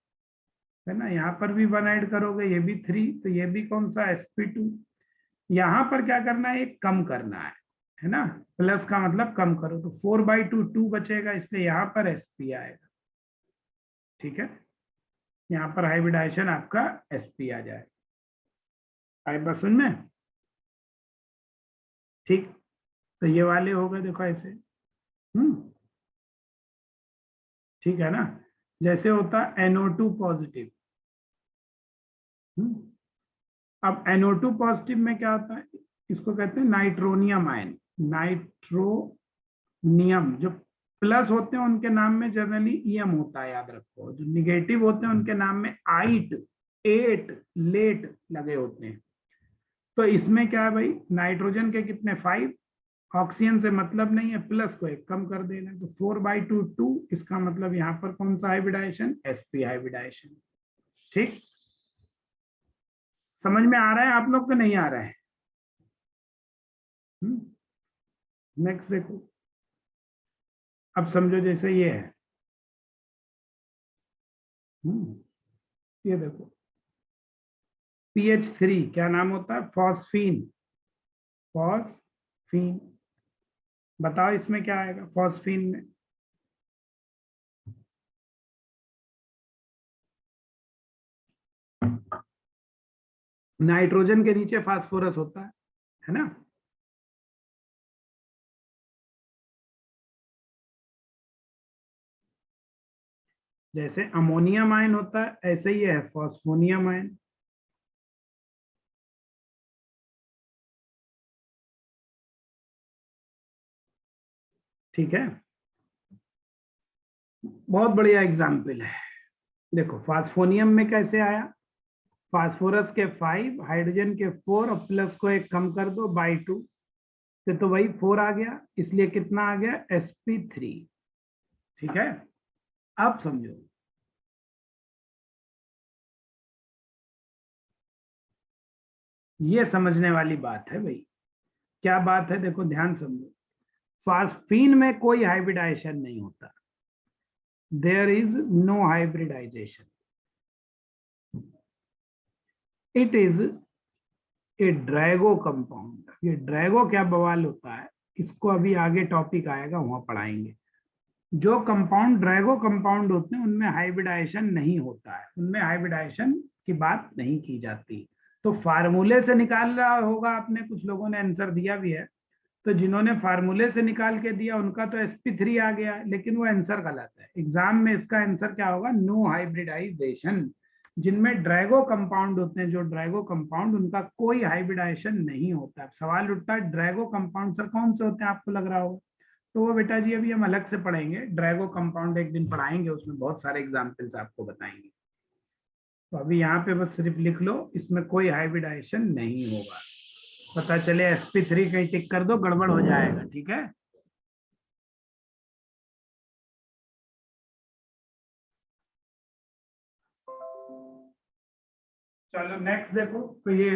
है ना, यहाँ पर भी 1 ऐड करोगे, ये भी 3, तो ये भी कौन सा, sp2। यहाँ पर क्या करना है, एक कम करना है ना, प्लस का मतलब कम करो, तो 4/2 2 बचेगा, इसलिए यहाँ पर sp आएगा, ठीक है। यहाँ पर हाइब्रिडाइजेशन आपका sp आ जाए, आई बस उनमें, ठीक। तो ये वाले हो गए, देखो ऐसे, ठीक है ना। जैसे होता है NO2 पॉजिटिव, अब NO2 पॉजिटिव में क्या होता है, इसको कहते हैं नाइट्रोनियम आयन। नाइट्रोनियम, जो प्लस होते हैं उनके नाम में जनरली EM होता है, याद रखो, जो निगेटिव होते हैं उनके नाम में आइट, एट, लेट लगे होते हैं। तो इसमें क्या है भाई, नाइट्रोजन के कितने 5, ऑक्सीजन से मतलब नहीं है, प्लस को एक कम कर देना, तो 4/2 2, इसका मतलब यहाँ पर कौन सा हाइब्रिडाइजेशन, sp हाइब्रिडाइजेशन, ठीक। समझ में आ रहा है आप लोग को, नहीं आ रहा है। नेक्स्ट देखो, अब समझो जैसे ये है, ये देखो PH3, क्या नाम होता है, फॉस्फीन, फॉस्फीन। बताओ इसमें क्या आएगा, फॉस्फीन में, नाइट्रोजन के नीचे फास्फोरस होता है ना। जैसे अमोनियम आयन होता है ऐसे ही है फॉस्फोनियम आयन। ठीक है, बहुत बढ़िया एग्जाम्पल है। देखो फास्फोनियम में कैसे आया, फास्फोरस के 5, हाइड्रोजन के 4 और प्लस को एक कम कर दो बाई 2 से तो वही 4 आ गया, इसलिए कितना आ गया sp3। ठीक है, अब समझो, ये समझने वाली बात है भाई। क्या बात है, देखो ध्यान समझो। फास्फीन में कोई हाइब्रिडाइजेशन नहीं होता, there is no hybridization, it is a Drago compound. ये ड्रैगो क्या बवाल होता है, इसको अभी आगे टॉपिक आएगा वहां पढ़ाएंगे। जो कंपाउंड ड्रैगो कंपाउंड होते हैं उनमें हाइब्रिडाइजेशन नहीं होता है, उनमें हाइब्रिडाइजेशन की बात नहीं की जाती। तो फार्मूले से निकाल रहा होगा आपने, कुछ लोगों ने आंसर दिया भी है, तो जिन्होंने फार्मूले से निकाल के दिया उनका तो sp3 आ गया, लेकिन वो आंसर गलत है। एग्जाम में इसका आंसर क्या होगा, नो हाइब्रिडाइजेशन। जिनमें ड्रैगो कंपाउंड होते हैं, जो ड्रैगो कंपाउंड, उनका कोई हाइब्रिडाइजेशन नहीं होता। सवाल उठता है ड्रैगो कंपाउंड सर कौन से होते हैं, आपको लग रहा होगा, तो वो बेटा जी अभी हम अलग से पढ़ेंगे। ड्रैगो कंपाउंड एक दिन पढ़ाएंगे, उसमें बहुत सारे एग्जाम्पल्स आपको बताएंगे। तो अभी यहाँ पे बस सिर्फ लिख लो, इसमें कोई हाइब्रिडाइजेशन नहीं होगा। पता चले sp3 कहीं टिक कर दो, गड़बड़ हो जाएगा। ठीक है, चलो नेक्स्ट देखो। तो ये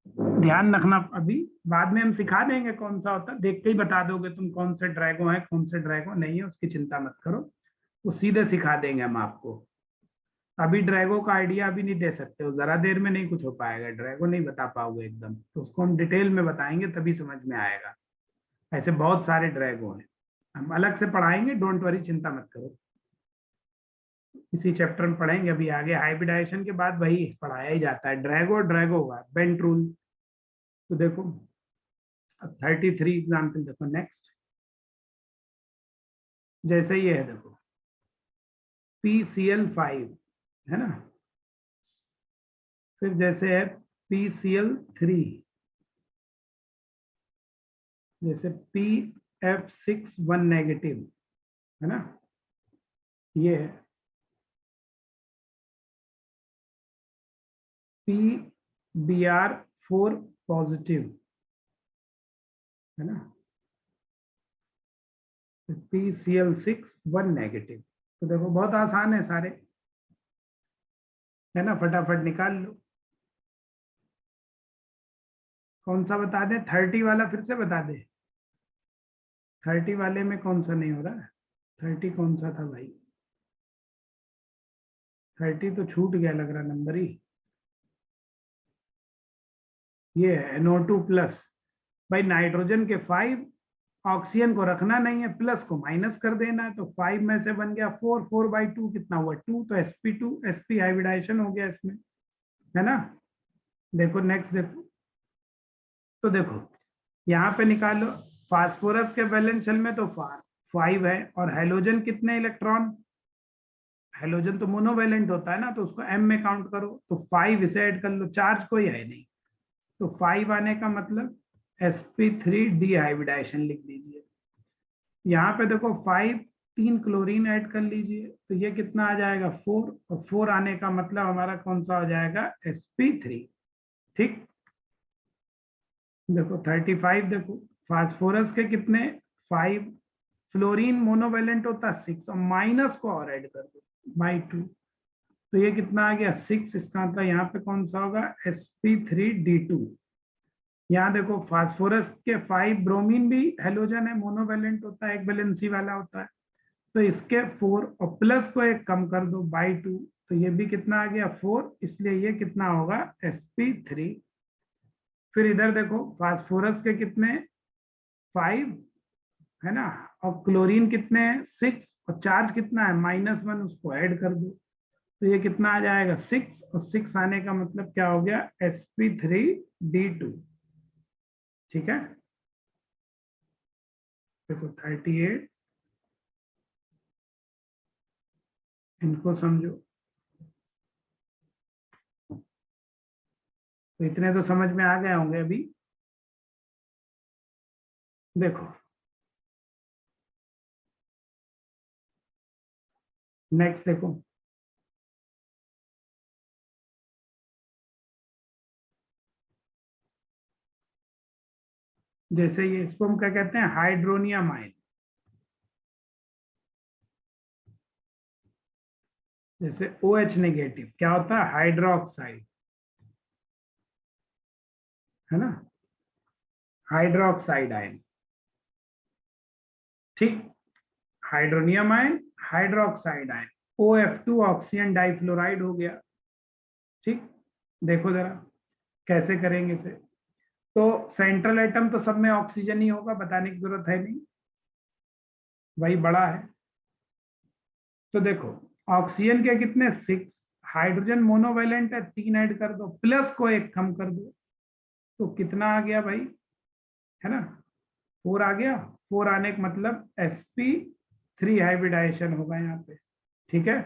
ध्यान रखना, अभी बाद में हम सिखा देंगे कौन सा होता है, देख के ही बता दोगे तुम कौन से ड्रैगो है कौन से ड्रैगो नहीं है, उसकी चिंता मत करो, वो सीधे सिखा देंगे हम आपको। अभी ड्रैगो का आइडिया अभी नहीं दे सकते हो, जरा देर में नहीं कुछ हो पाएगा, ड्रैगो नहीं बता पाओगे एकदम, तो उसको हम डिटेल में बताएंगे तभी समझ में आएगा। ऐसे बहुत सारे ड्रैगो हैं, हम अलग से पढ़ाएंगे, डोंट वरी, चिंता मत करो। इसी चैप्टर में पढ़ेंगे अभी आगे, हाइब्रिडाइजेशन के बाद वही पढ़ाया ही जाता है, ड्रैगो ड्रैगो हुआ बेंट रूल। तो देखो अब 33 एग्जाम्पल देखो नेक्स्ट। जैसे ये है देखो PCl5, है ना, फिर जैसे है PCl3, जैसे PF6 1 नेगेटिव, है ना, ये है PBr4 पॉजिटिव, है ना, PCl6 1 नेगेटिव। तो देखो बहुत आसान है सारे, है ना, फटाफट निकाल लो। कौन सा बता दे, 30 वाला फिर से बता दे। 30 वाले में कौन सा नहीं हो रहा है, 30 कौन सा था भाई, 30 तो छूट गया लग रहा नंबर ही। ये है NO2 प्लस। भाई नाइट्रोजन के 5, ऑक्सीजन को रखना नहीं है, प्लस को माइनस कर देना है, तो 5 में से बन गया 4, 4/2 कितना हुआ 2, तो sp2 sp हाइब्रिडाइजेशन हो गया इसमें, है ना। देखो नेक्स्ट देखो, तो देखो यहाँ पे निकालो, फास्फोरस के वैलेंस शेल में तो 5 है, और हेलोजन कितने इलेक्ट्रॉन, हेलोजन तो मोनोवैलेंट होता है ना, तो उसको m में काउंट करो, तो 5 इसे ऐड कर लो, चार्ज कोई है नहीं, तो 5 आने का मतलब sp3 डिहाइब्रिडाइजेशन लिख दीजिए। यहाँ पे देखो 5, 3 क्लोरीन ऐड कर लीजिए, तो ये कितना आ जाएगा 4, और 4 आने का मतलब हमारा कौन सा हो जाएगा sp3। ठीक, देखो 35 देखो, फास्फोरस के कितने 5, फ्लोरीन मोनोवेलेंट होता है 6, और माइनस को और ऐड कर दो बाई 2, तो ये कितना आ गया 6, इसका मतलब यहाँ पे कौन सा होगा sp3d2। यहाँ देखो फास्फोरस के 5, ब्रोमीन भी हेलोजन है, मोनोवेलेंट होता है, एक वैलेंसी वाला होता है, तो इसके 4 और प्लस को एक कम कर दो बाई 2, तो ये भी कितना आ गया 4, इसलिए ये कितना होगा sp3। फिर इधर देखो फास्फोरस के कितने 5, है ना, और क्लोरीन कितने हैं 6, और चार्ज कितना है -1, उसको ऐड कर दो, तो ये कितना आ जाएगा 6, और 6 आने का मतलब क्या हो गया sp3d2। ठीक है, देखो 38 इनको समझो। तो इतने तो समझ में आ गए होंगे अभी। देखो नेक्स्ट देखो, जैसे ये इसको हम क्या कहते हैं, हाइड्रोनियम आयन। जैसे OH नेगेटिव क्या होता है, हाइड्रोक्साइड, है ना, हाइड्रोक्साइड आयन। ठीक, hydronium ion, hydroxide ion. OF2 oxygen difluoride हो गया। ठीक, देखो जरा कैसे करेंगे इसे। तो सेंट्रल एटम तो सब में ऑक्सीजन ही होगा, बताने की जरूरत है नहीं, वही बड़ा है। तो देखो ऑक्सीजन के कितने 6, हाइड्रोजन मोनोवैलेंट है 3 ऐड कर दो, प्लस को 1 कम कर दो, तो कितना आ गया भाई, है ना, 4 आ गया। 4 आने का मतलब sp3 हाइब्रिडाइजेशन होगा यहाँ पे। ठीक है,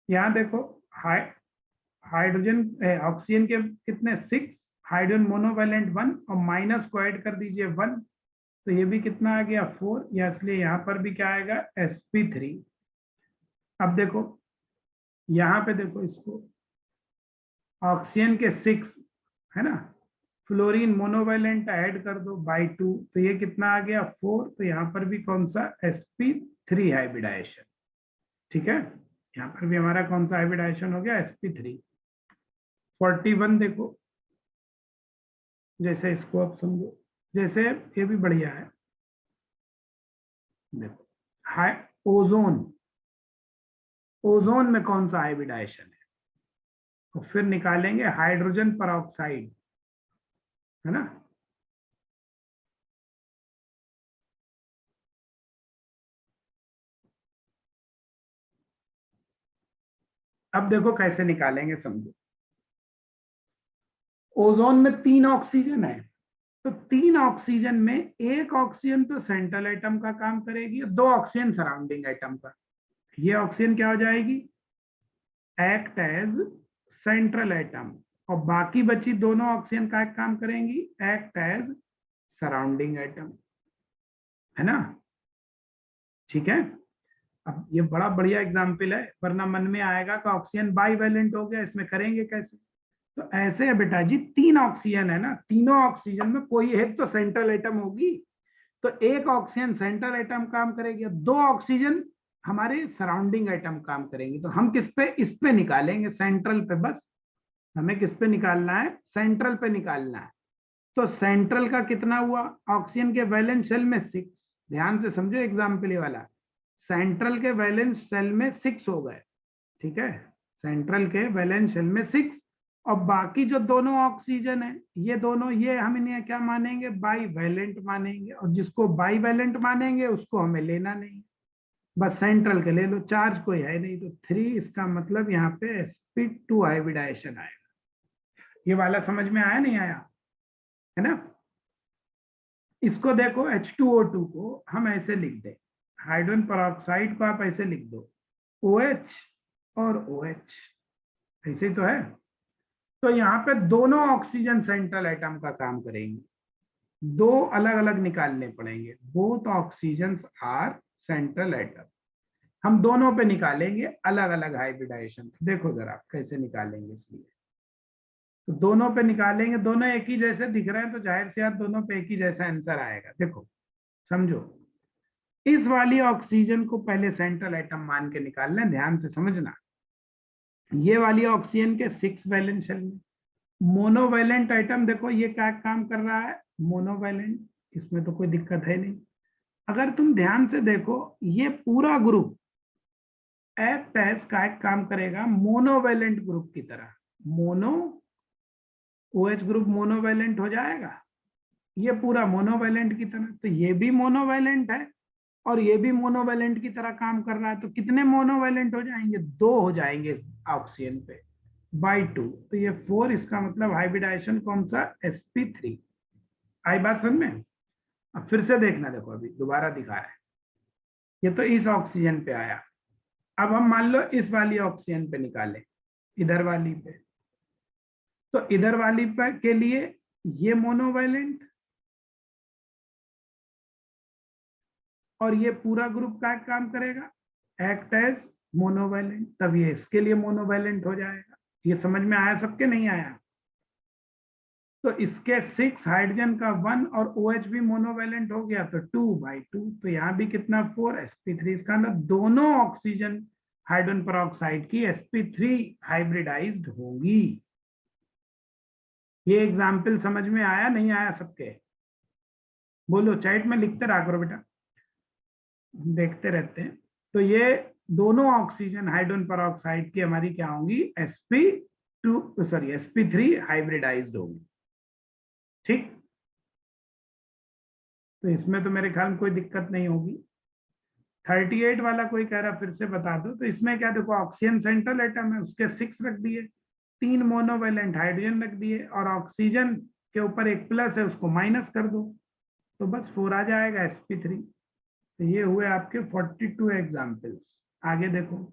यहाँ देखो हाइड्रोजन ऑक्सीजन के कितने 6, हाइड्रोजन मोनोवैलेंट 1, और माइनस को ऐड कर दीजिए 1, तो ये भी कितना आ गया 4, या इसलिए यहाँ पर भी क्या आएगा sp3। अब देखो यहाँ पे देखो इसको, ऑक्सीजन के 6, है ना, फ्लोरीन मोनोवैलेंट ऐड कर दो बाई 2, तो ये कितना आ गया 4, तो यहाँ पर भी कौन सा sp3 हाइब्रिडाइजेशन। ठीक है, यहाँ पर भी हमारा कौन सा हाइब्रिडाइजेशन हो गया sp3। 41 देखो, जैसे इसको आप समझो, जैसे ये भी बढ़िया है। देखो हाई ओजोन, ओजोन में कौन सा हाइब्रिडाइजेशन है, तो फिर निकालेंगे हाइड्रोजन परऑक्साइड, है ना। अब देखो कैसे निकालेंगे समझो। ओजोन में 3 ऑक्सीजन है, तो 3 ऑक्सीजन में एक ऑक्सीजन तो सेंट्रल एटम का काम करेगी, 2 ऑक्सीजन सराउंडिंग एटम का। ये ऑक्सीजन क्या हो जाएगी, एक्ट एज सेंट्रल एटम, और बाकी बची दोनों ऑक्सीजन का काम करेंगी, एक्ट एज सराउंडिंग एटम, है ना। ठीक है, अब ये बड़ा बढ़िया एग्जाम्पल है, वरना मन में आएगा कि ऑक्सीजन बाईवैलेंट हो गया, इसमें करेंगे कैसे। तो ऐसे है बेटा जी, 3 ऑक्सीजन है ना, तीनों ऑक्सीजन में कोई एक तो सेंट्रल एटम होगी, तो एक ऑक्सीजन सेंट्रल एटम काम करेगी, 2 ऑक्सीजन हमारे सराउंडिंग एटम काम करेंगे। तो हम किस पे, इस पे निकालेंगे, सेंट्रल पे, बस हमें किस पे निकालना है, सेंट्रल पे निकालना है। तो सेंट्रल का कितना हुआ, ऑक्सीजन के वैलेंस शेल में 6, ध्यान से समझो एग्जाम्पल ये वाला, सेंट्रल के वैलेंस शेल में 6 हो गए। ठीक है, सेंट्रल के वैलेंस शेल में 6, और बाकी जो दोनों ऑक्सीजन है, ये दोनों, ये हम इन्हें क्या मानेंगे, बाई वैलेंट मानेंगे, और जिसको बाई वैलेंट मानेंगे उसको हमें लेना नहीं, बस सेंट्रल के ले लो, चार्ज कोई है नहीं, तो 3, इसका मतलब यहाँ पे sp2 हाइब्रिडाइजेशन आएगा। ये वाला समझ में आया नहीं आया, है ना। इसको देखो H2O2 को हम ऐसे लिख दें, हाइड्रोजन परऑक्साइड को आप ऐसे लिख दो OH और OH, ऐसे तो है। तो यहाँ पे दोनों ऑक्सीजन सेंट्रल एटम का काम करेंगे, 2 अलग अलग निकालने पड़ेंगे, both oxygen are central atom, हम दोनों पे निकालेंगे अलग अलग हाइब्रिडाइजेशन। देखो जरा कैसे निकालेंगे, इसलिए तो दोनों पे निकालेंगे, दोनों एक ही जैसे दिख रहे हैं, तो जाहिर से यार दोनों पे एक ही जैसा आंसर आएगा। देखो समझो, इस वाली ऑक्सीजन को पहले सेंट्रल एटम मान के निकालना, ध्यान से समझना। ये वाली ऑक्सीजन के 6 वैलेंस शेल में, मोनोवैलेंट एटम देखो ये क्या काम कर रहा है, मोनोवैलेंट, इसमें तो कोई दिक्कत है नहीं। अगर तुम ध्यान से देखो, ये पूरा ग्रुप एक्ट एज का काम करेगा मोनोवैलेंट ग्रुप की तरह, मोनो OH ग्रुप मोनोवैलेंट हो जाएगा, ये पूरा मोनोवैलेंट की तरह, तो ये भी मोनोवैलेंट है और ये भी मोनोवैलेंट की तरह काम कर रहा है, तो कितने मोनोवैलेंट हो जाएंगे, 2 हो जाएंगे ऑक्सीजन पे बाई 2, तो ये 4, इसका मतलब हाइब्रिडाइजेशन कौन सा, sp3। आई बात समझ में। अब फिर से देखना, देखो अभी दोबारा दिखा रहा है, ये तो इस ऑक्सीजन पे आया, अब हम मान लो इस वाली ऑक्सीजन पे निकालें, इधर वाली पे, तो इधर वाली पे के लिए ये मोनोवैलेंट और ये पूरा ग्रुप का काम करेगा, एक्ट एज मोनोवैलेंट, तब ये इसके लिए मोनोवैलेंट हो जाएगा। ये समझ में आया सबके, नहीं आया? तो इसके 6 हाइड्रोजन का 1 और OH भी मोनोवैलेंट हो गया, तो 2/2, तो यहाँ भी कितना 4 sp3। इसका मतलब दोनों ऑक्सीजन हाइड्रोजन पेरोक्साइड की sp3 हाइब्रिडाइज्ड होगी। ये एग्जाम्पल समझ में आया, नहीं आया सबके? बोलो, चैट में लिखते रहा करो बेटा, देखते रहते हैं। तो ये दोनों ऑक्सीजन हाइड्रोजन पेरोक्साइड की हमारी क्या होंगी, sp3 हाइब्रिडाइज्ड होगी। ठीक, तो इसमें तो मेरे ख्याल में कोई दिक्कत नहीं होगी। 38 वाला कोई कह रहा फिर से बता दो। तो इसमें क्या, देखो ऑक्सीजन सेंट्रल एटम है, उसके 6 रख दिए, 3 मोनोवेलेंट हाइड्रोजन रख दिए, और ऑक्सीजन के ऊपर एक प्लस है, उसको माइनस कर दो, तो बस 4 आ जाएगा sp3। तो ये हुए आपके 42 एग्जाम्पल्स। आगे देखो,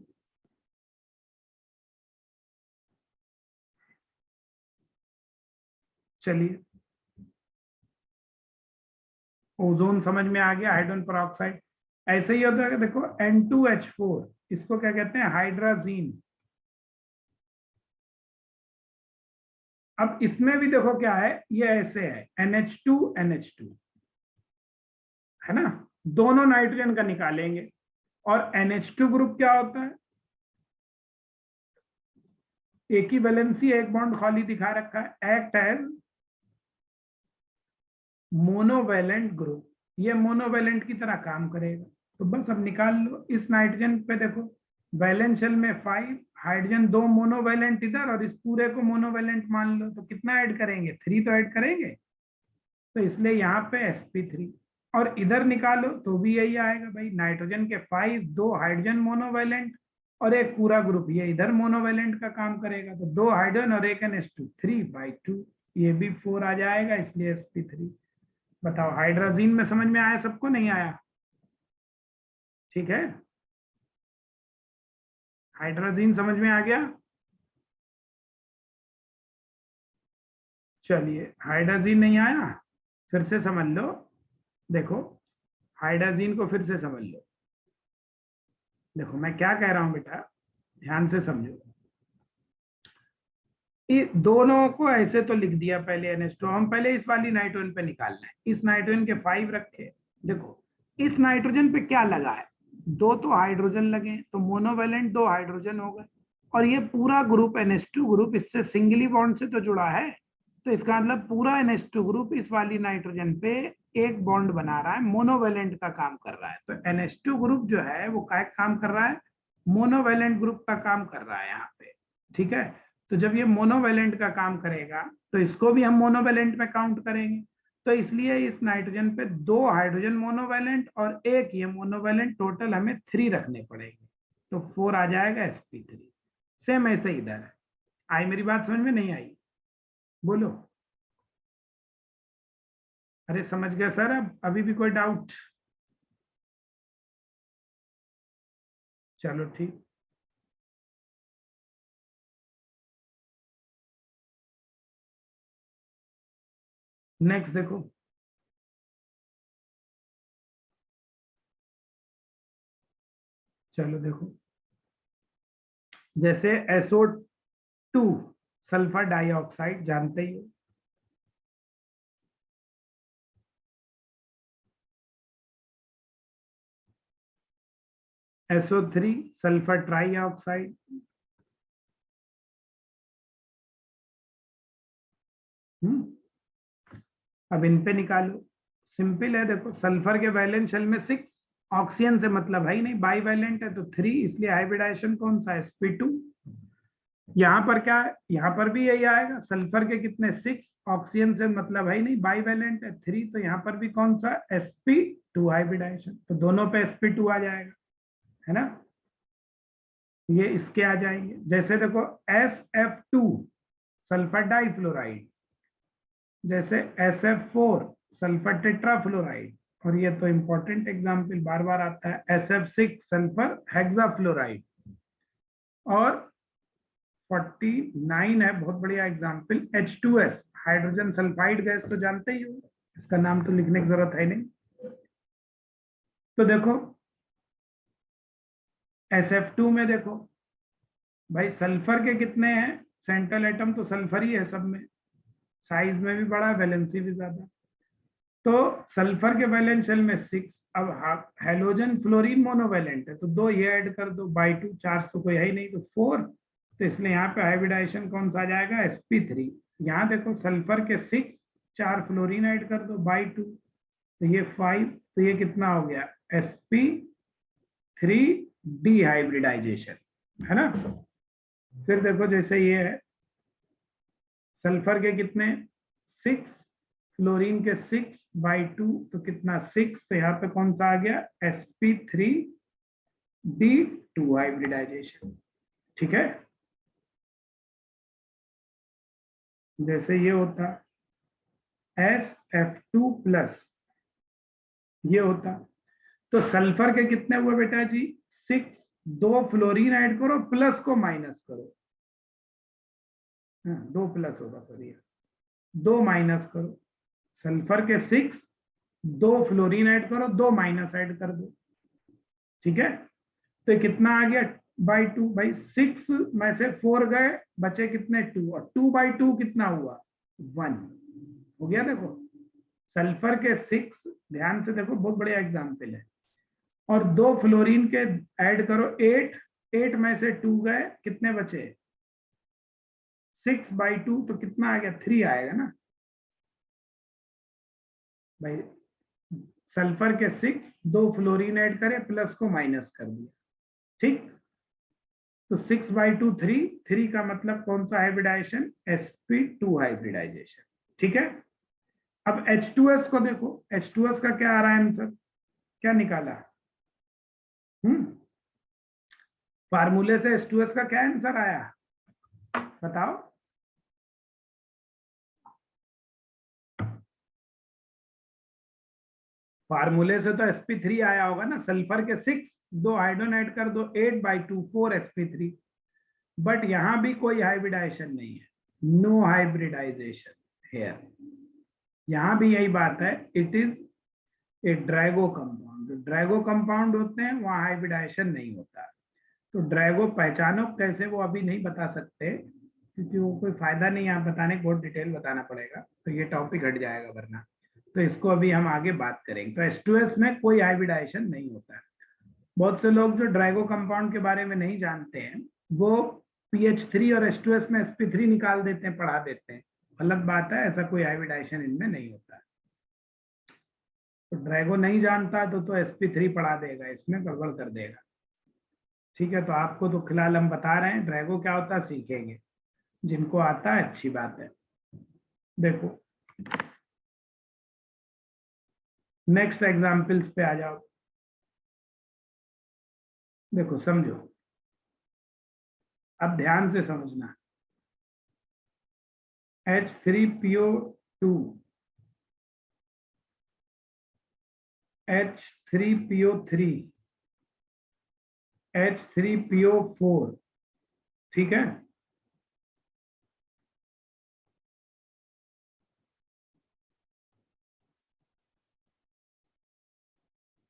चलिए, ओजोन समझ में आ गया, हाइड्रोजन पेरोक्साइड ऐसे ही होता है। देखो N2H4, इसको क्या कहते हैं, हाइड्राजीन। अब इसमें भी देखो क्या है, ये ऐसे है NH2 है ना, दोनों नाइट्रोजन का निकालेंगे, और NH2 ग्रुप क्या होता है, एक ही वैलेंसी, एक बॉन्ड खाली दिखा रखा है, एक्ट एज मोनोवैलेंट ग्रुप, ये मोनोवैलेंट की तरह काम करेगा। तो बस अब निकाल लो, इस नाइट्रोजन पे देखो वैलेंस शेल में 5 हाइड्रोजन, 2 मोनोवैलेंट इधर, और इस पूरे को मोनोवैलेंट मान लो, तो कितना ऐड करेंगे, 3 तो ऐड करेंगे, तो इसलिए यहाँ पे sp3। और इधर निकालो तो भी यही आएगा भाई, नाइट्रोजन के 5, 2 हाइड्रोजन मोनोवैलेंट और एक पूरा ग्रुप, ये इधर मोनोवैलेंट का काम करेगा, तो 2 हाइड्रोजन और एक NH2, 3/2, ये भी 4 आ जाएगा, इसलिए sp3। बताओ, हाइड्रोजीन में समझ में आया सबको, नहीं आया? ठीक है, हाइड्रोजीन समझ में आ गया। चलिए, हाइड्रोजीन नहीं आया, फिर से समझ लो। देखो, हाइड्रोजीन को फिर से समझ लो। देखो मैं क्या कह रहा हूं बेटा, ध्यान से समझो। दोनों को ऐसे तो लिख दिया पहले NH2, हम पहले इस वाली नाइट्रोजन पे निकालना है। इस नाइट्रोजन के 5 रखे, देखो इस नाइट्रोजन पे क्या लगा है, 2 तो हाइड्रोजन लगे, तो मोनोवेलेंट 2 हाइड्रोजन हो गए, और ये पूरा ग्रुप NH2 ग्रुप इससे सिंगली बॉन्ड से तो जुड़ा है, तो इसका मतलब पूरा NH2 ग्रुप इस वाली नाइट्रोजन पे एक बॉन्ड बना रहा है, मोनोवेलेंट का काम कर रहा है। तो NH2 ग्रुप जो है वो क्या काम कर रहा है, मोनोवेलेंट ग्रुप का काम कर रहा है यहाँ पे। ठीक है, तो जब ये मोनोवेलेंट का काम करेगा तो इसको भी हम मोनोवेलेंट में काउंट करेंगे, तो इसलिए इस नाइट्रोजन पे 2 हाइड्रोजन मोनोवेलेंट और एक ये मोनोवेलेंट, टोटल हमें 3 रखने पड़ेंगे, तो 4 आ जाएगा sp3। सेम ऐसे इधर है। आई मेरी बात समझ में, नहीं आई? बोलो, अरे समझ गया सर, अब अभी भी कोई डाउट? चलो ठीक, नेक्स्ट देखो। चलो देखो, जैसे SO2 सल्फर डाइऑक्साइड जानते ही हो, SO3 सल्फर ट्राइऑक्साइड, अब इन पे निकालो, सिंपल है। देखो सल्फर के वैलेंस शेल में 6, ऑक्सीजन से मतलब है ही नहीं, बाई वैलेंट है तो 3, इसलिए हाइब्रिडाइजेशन कौन सा है, sp2। यहाँ पर क्या है, यहाँ पर भी यही आएगा, सल्फर के कितने 6, ऑक्सीजन से मतलब है ही नहीं, बाई वैलेंट है 3, तो यहाँ पर भी कौन सा, sp2 हाइब्रिडाइजेशन, तो दोनों पे sp2 आ जाएगा, है ना। ये इसके आ जाएंगे, जैसे देखो SF2 सल्फर डाइफ्लोराइड, जैसे SF4 सल्फर टेट्राफ्लोराइड, और ये तो इंपॉर्टेंट एग्जाम्पल बार बार आता है SF6 सल्फर हेक्साफ्लोराइड, और 49 है, बहुत बढ़िया example, H2S, hydrogen sulphide gas तो जानते ही हो, इसका नाम तो लिखने की जरूरत है नहीं। तो देखो SF2 में देखो भाई सल्फर के कितने हैं, सेंट्रल एटम तो सल्फर ही है सब में, साइज में भी बड़ा, वैलेंसी भी ज्यादा। तो सल्फर के वैलेंस शेल में 6, अब हेलोजन फ्लोरीन मोनोवैलेंट है तो 2 ये ऐड कर दो, बाई 2, चार्ज तो कोई है ही नहीं तो 4, तो इसलिए यहाँ पे हाइब्रिडाइजेशन कौन सा आ जाएगा, sp3। यहाँ देखो सल्फर के 6, 4 फ्लोरीन ऐड कर दो बाई 2, तो ये 5, तो ये कितना हो गया, sp3 डिहाइब्रिडाइजेशन, है ना। फिर देखो जैसे ये है, सल्फर के कितने 6, फ्लोरीन के 6 बाई 2, तो कितना 6, तो यहाँ पे कौन सा आ गया, sp3d2 हाइब्रिडाइजेशन, ठीक है। जैसे ये होता SF2 प्लस, ये होता, तो सल्फर के कितने हुए बेटा जी, 6, 2 फ्लोरीन ऐड करो, प्लस को माइनस करो, हाँ 2 प्लस होगा सॉरी, 2 माइनस करो, सल्फर के 6, 2 फ्लोरीन ऐड करो, 2 माइनस ऐड कर दो, ठीक है। तो ये कितना आ गया बाई 2, भाई 6 में से 4 गए, बचे कितने 2, और 2 बाई 2 कितना हुआ 1, हो गया। देखो सल्फर के 6, ध्यान से देखो बहुत बढ़िया एग्जाम्पल है, और 2 फ्लोरीन के ऐड करो 8, 8 में से 2 गए, कितने बचे 6 बाई 2, तो कितना आ गया 3 आएगा ना भाई, सल्फर के 6, 2 फ्लोरीन ऐड करे, प्लस को माइनस कर दिया, ठीक। तो 6 बाई 2 3, 3 का मतलब कौन सा हाइब्रिडाइजेशन, sp2 हाइब्रिडाइजेशन, ठीक है। अब H2S को देखो, H2S का क्या आ रहा है आंसर, क्या निकाला, फार्मूले से H2S का क्या आंसर आया, बताओ। फार्मूले से तो sp3 आया होगा ना, सल्फर के 6, 2 हाइड्रोजन ऐड कर दो, 8 बाई 2 4 sp3, बट यहां भी कोई हाइब्रिडाइजेशन नहीं है, नो हाइब्रिडाइजेशन हेयर, यहां भी यही बात है, it is a Drago compound, जो ड्रैगो कंपाउंड होते हैं वहां हाइब्रिडाइजेशन नहीं होता। तो ड्रैगो पहचानो कैसे, वो अभी नहीं बता सकते, क्योंकि वो कोई फायदा नहीं, आप बताने को बहुत डिटेल बताना पड़ेगा, तो ये टॉपिक हट जाएगा वरना, तो इसको अभी हम आगे बात करेंगे। तो H2S में कोई हाइब्रिडाइजेशन नहीं होता है। बहुत से लोग जो ड्रैगो कंपाउंड के बारे में नहीं जानते हैं, वो PH3 और H2S में sp3 निकाल देते हैं, पढ़ा देते हैं, गलत बात है, ऐसा कोई हाइब्रिडाइजेशन इनमें नहीं होता है। तो ड्रैगो नहीं जानता तो sp3 पढ़ा देगा, इसमें गड़बड़ कर देगा, ठीक है। तो आपको तो फिलहाल हम बता रहे हैं ड्रैगो क्या होता है, सीखेंगे, जिनको आता है अच्छी बात है। देखो नेक्स्ट एग्जाम्पल्स पे आ जाओ, देखो समझो, अब ध्यान से समझना, H3PO2, H3PO3, H3PO4, ठीक है।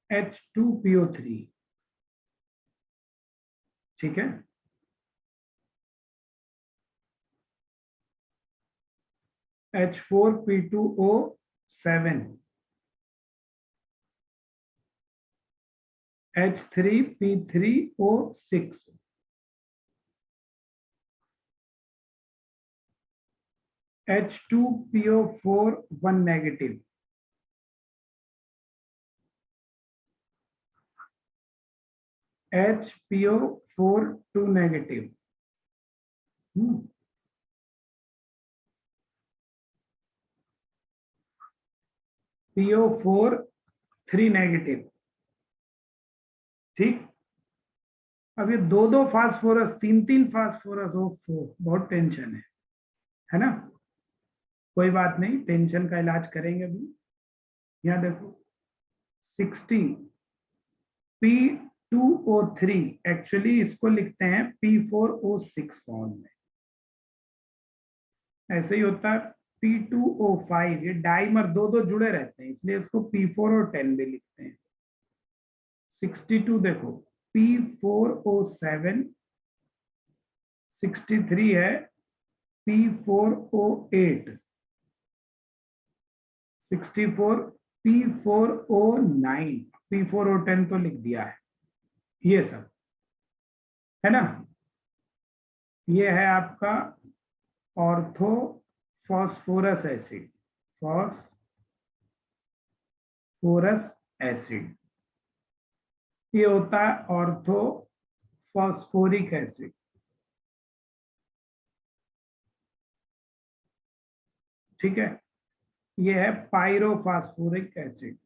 H2PO3, ठीक है। H4P2O7, H3P3O6, H2PO4 1 negative, HPO4 2 negative, PO4 3 negative, ठीक। अब ये 2 फास्फोरस, 3 फास्फोरस, हो बहुत टेंशन है ना। कोई बात नहीं, टेंशन का इलाज करेंगे अभी। यहाँ देखो 60 P2O3 एक्चुअली इसको लिखते हैं P4O6 फॉर्म में, ऐसे ही होता है P2O5, ये डाइमर दो दो जुड़े रहते हैं इसलिए इसको P4 और 10 भी लिखते हैं। 62 देखो P4O7, 63 है P4O8, 64 P4O9, P4O10 तो लिख दिया है, ये सब है ना। ये है आपका ortho phosphorous acid, phosphorous acid, ये होता है ऑर्थो फॉस्फोरिक एसिड। ठीक है, ये है पायरोफॉस्फोरिक एसिड।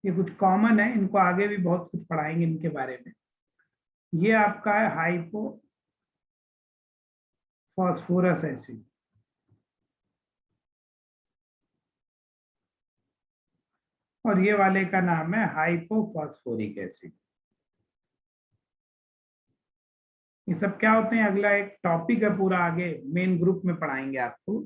ये कुछ कॉमन है, इनको आगे भी बहुत कुछ पढ़ाएंगे इनके बारे में। ये आपका है हाइपो फॉस्फोरस एसिड, और ये वाले का नाम है हाइपोफॉस्फोरिक एसिड। ये सब क्या होते हैं, अगला एक टॉपिक है पूरा, आगे मेन ग्रुप में पढ़ाएंगे आपको,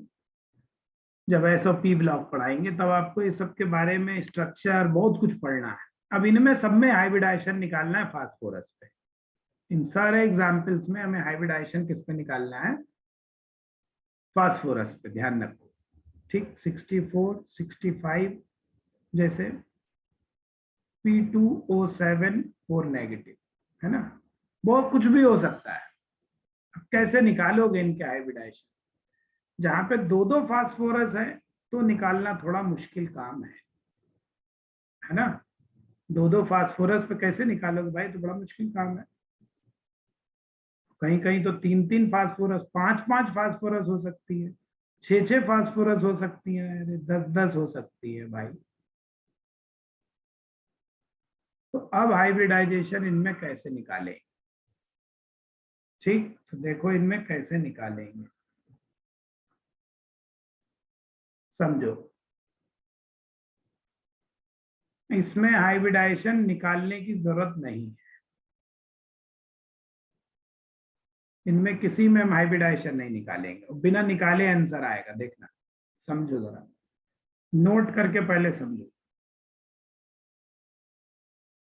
जब एसओपी ब्लॉक पढ़ाएंगे तब आपको ये सब के बारे में स्ट्रक्चर बहुत कुछ पढ़ना है। अब इनमें सब में हाइब्रिडाइजेशन निकालना है फास्फोरस पे, इन सारे एग्जाम्पल्स में हमें हाइब्रिडाइजेशन किस पे निकालना है, फास्फोरस पे, ध्यान रखो। ठीक, 64, 65 जैसे P2O7 4 नेगेटिव है ना, बहुत कुछ भी हो सकता है। अब कैसे निकालोगे इनके हाइब्रिडाइजेशन, जहां पे दो दो फास्फोरस है तो निकालना थोड़ा मुश्किल काम है ना। दो दो फास्फोरस पे कैसे निकालोगे भाई, तो बड़ा मुश्किल काम है। कहीं कहीं तो तीन तीन फास्फोरस, पांच पांच फास्फोरस हो सकती है, छह छह फास्फोरस हो सकती है, 10 10 हो सकती है भाई। तो अब हाइब्रिडाइजेशन इनमें कैसे निकालें, ठीक, तो देखो इनमें कैसे निकालेंगे, समझो। इसमें हाइब्रिडाइजेशन निकालने की जरूरत नहीं है, इनमें किसी में हम हाइब्रिडाइजेशन नहीं निकालेंगे, बिना निकाले आंसर आएगा, देखना, समझो जरा, नोट करके पहले समझो।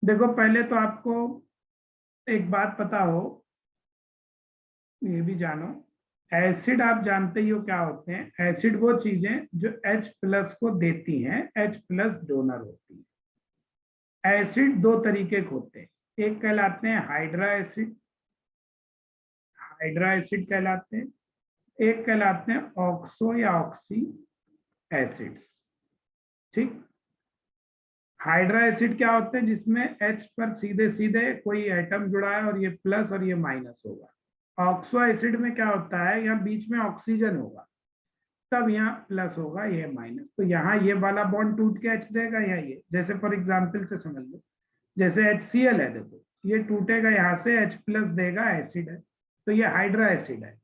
देखो पहले तो आपको एक बात पता हो, ये भी जानो, एसिड आप जानते ही हो क्या होते हैं। एसिड वो चीजें जो H+ को देती हैं, H+ डोनर होती है। एसिड दो तरीके के होते हैं, एक कहलाते हैं हाइड्रा एसिड, हाइड्रा एसिड कहलाते हैं, एक कहलाते हैं ऑक्सो या ऑक्सी एसिड्स। ठीक, हाइड्रा एसिड क्या होते हैं, जिसमें H पर सीधे सीधे कोई एटम जुड़ा है और ये प्लस और ये माइनस होगा। ऑक्सो एसिड में क्या होता है, यहाँ बीच में ऑक्सीजन होगा, तब यहाँ प्लस होगा, ये माइनस, तो यहाँ ये वाला बॉन्ड टूट के H देगा, या ये, जैसे फॉर एग्जाम्पल से समझ लो, जैसे HCl है, देखो ये टूटेगा, यहाँ से H+ देगा, एसिड है, तो ये हाइड्रा एसिड है।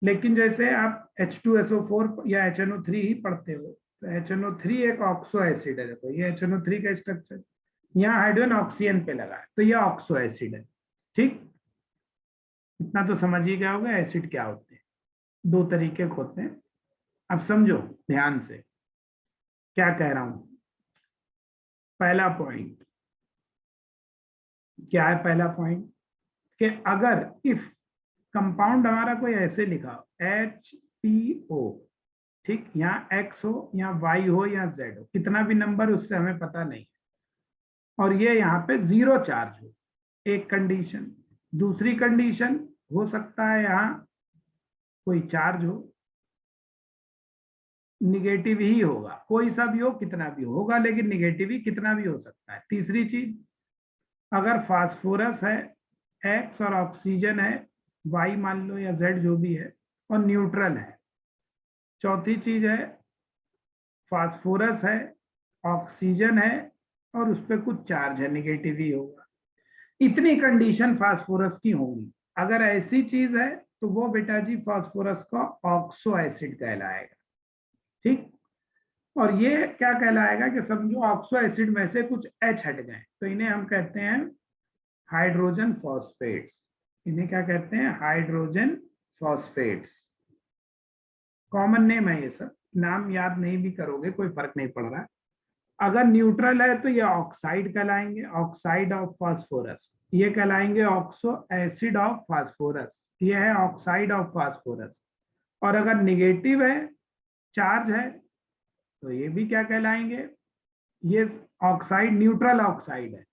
लेकिन जैसे आप H2SO4 या HNO3 ही पढ़ते हो, तो HNO3 एक ऑक्सो एसिड है, देखो ये HNO3 का स्ट्रक्चर, यहाँ हाइड्रोजन ऑक्सीजन पे लगा है, तो ये ऑक्सो एसिड है। ठीक, इतना तो समझ ही गया होगा एसिड क्या होते हैं, दो तरीके के होते हैं। अब समझो ध्यान से क्या कह रहा हूं। पहला पॉइंट क्या है, पहला पॉइंट कि अगर इफ कंपाउंड हमारा कोई ऐसे लिखा हो HPO, ठीक, यहाँ X हो या Y हो या Z हो, कितना भी नंबर उससे हमें पता नहीं, और ये यहाँ पे 0 चार्ज हो, एक कंडीशन। दूसरी कंडीशन हो सकता है यहाँ कोई चार्ज हो, निगेटिव ही होगा, कोई सा भी हो, कितना भी होगा, लेकिन निगेटिव ही कितना भी हो सकता है। तीसरी चीज, अगर फास्फोरस है, X और ऑक्सीजन है, Y मान लो या Z जो भी है, और न्यूट्रल है। चौथी चीज है, फास्फोरस है, ऑक्सीजन है, और उस पर कुछ चार्ज है, निगेटिव ही होगा। इतनी कंडीशन फास्फोरस की होंगी। अगर ऐसी चीज है तो वो बेटा जी फास्फोरस का ऑक्सो एसिड कहलाएगा। ठीक, और ये क्या कहलाएगा कि समझो ऑक्सो एसिड में से कुछ H हट गए, तो इन्हें हम कहते हैं हाइड्रोजन फॉस्फेट्स। इन्हें क्या कहते हैं? Hydrogen phosphates. कॉमन नेम है ये सब, नाम याद नहीं भी करोगे कोई फर्क नहीं पड़ रहा। अगर न्यूट्रल है तो ये ऑक्साइड कहलाएंगे, ऑक्साइड ऑफ फास्फोरस। ये कहलाएंगे ऑक्सो एसिड ऑफ फास्फोरस, ये है ऑक्साइड ऑफ फास्फोरस। और अगर निगेटिव है, चार्ज है, तो ये भी क्या कहलाएंगे? ये ऑक्साइड, न्यूट्रल ऑक्साइड है।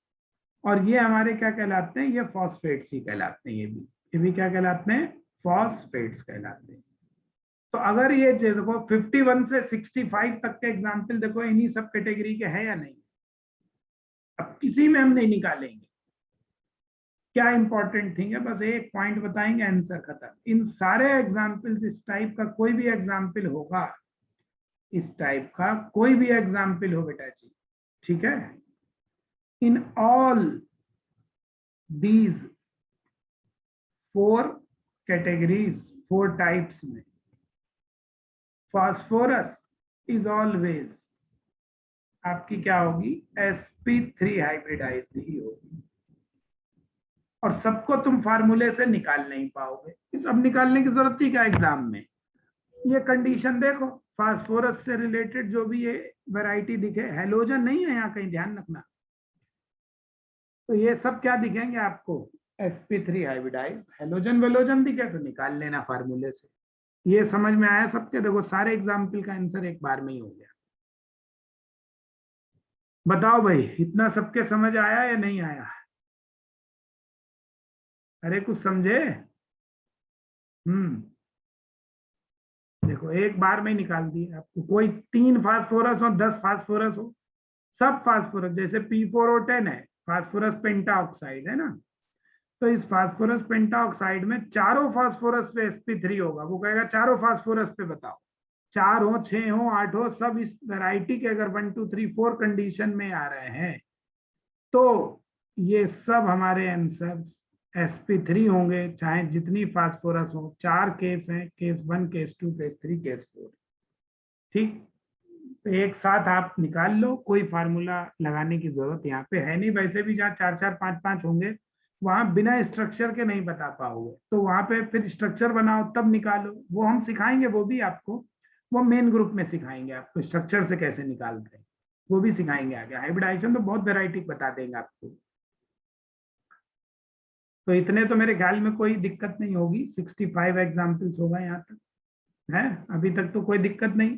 और ये हमारे क्या कहलाते हैं? ये फॉस्फेट्स ही कहलाते हैं। ये भी क्या कहलाते हैं? फॉस्फेट्स कहलाते हैं। तो अगर ये देखो 51 से 65 तक के एग्जाम्पल देखो, इन्हीं सब कैटेगरी के हैं या नहीं? अब किसी में हम नहीं निकालेंगे। क्या इंपॉर्टेंट थिंग है, बस एक पॉइंट बताएंगे, आंसर खत्म। इन सारे एग्जाम्पल्स, इस टाइप का कोई भी एग्जाम्पल होगा, इस टाइप का कोई भी एग्जाम्पल हो बेटा जी, ठीक है, in all these 4 categories, 4 types में फास्फोरस इज ऑलवेज आपकी क्या होगी? sp3 हाइब्रिडाइज्ड ही होगी। और सबको तुम फार्मूले से निकाल नहीं पाओगे, इस अब निकालने की जरूरत ही क्या एग्जाम में? ये कंडीशन देखो, फास्फोरस से रिलेटेड जो भी ये वैरायटी दिखे, हेलोजन नहीं है यहाँ, कहीं ध्यान रखना। तो ये सब क्या दिखेंगे आपको? sp3 hybridise. हेलोजन वेलोजन दिखे तो निकाल लेना फार्मूले से। ये समझ में आया सबके? देखो सारे एग्जाम्पल का आंसर एक बार में ही हो गया। बताओ भाई, इतना सबके समझ आया या नहीं आया? अरे कुछ समझे? देखो एक बार में निकाल दिए आपको। कोई 3 फास्फोरस हो, 10 फास्फोरस हो, सब फास्फोरस, जैसे P4O10 है, फास्फोरस पेंटाऑक्साइड है ना, तो इस फास्फोरस पेंटाऑक्साइड में चारों फास्फोरस पे sp3 होगा। वो कहेगा चारों फास्फोरस पे बताओ, 4 हो, 6 हो, 8 हो, सब इस वैरायटी के अगर 1 2 3 4 कंडीशन में आ रहे हैं, तो ये सब हमारे आंसर sp3 होंगे, चाहे जितनी फास्फोरस हो। 4 केस हैं, केस 1, केस 2, केस 3, केस 4। ठीक, तो एक साथ आप निकाल लो, कोई फार्मूला लगाने की जरूरत यहाँ पे है नहीं। वैसे भी जहाँ 4 4 5 5 होंगे, वहां बिना स्ट्रक्चर के नहीं बता पाओगे, तो वहां पे फिर स्ट्रक्चर बनाओ तब निकालो। वो हम सिखाएंगे, वो भी आपको, वो मेन ग्रुप में सिखाएंगे आपको स्ट्रक्चर से कैसे निकालते हैं, वो भी सिखाएंगे आगे। हाइब्रिडाइजेशन तो बहुत वेराइटी बता देंगे आपको। तो इतने तो मेरे ख्याल में कोई दिक्कत नहीं होगी। 65 एग्जाम्पल्स होगा यहाँ तक है, अभी तक तो कोई दिक्कत नहीं।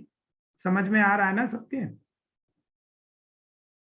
समझ में आ रहा है ना सबके?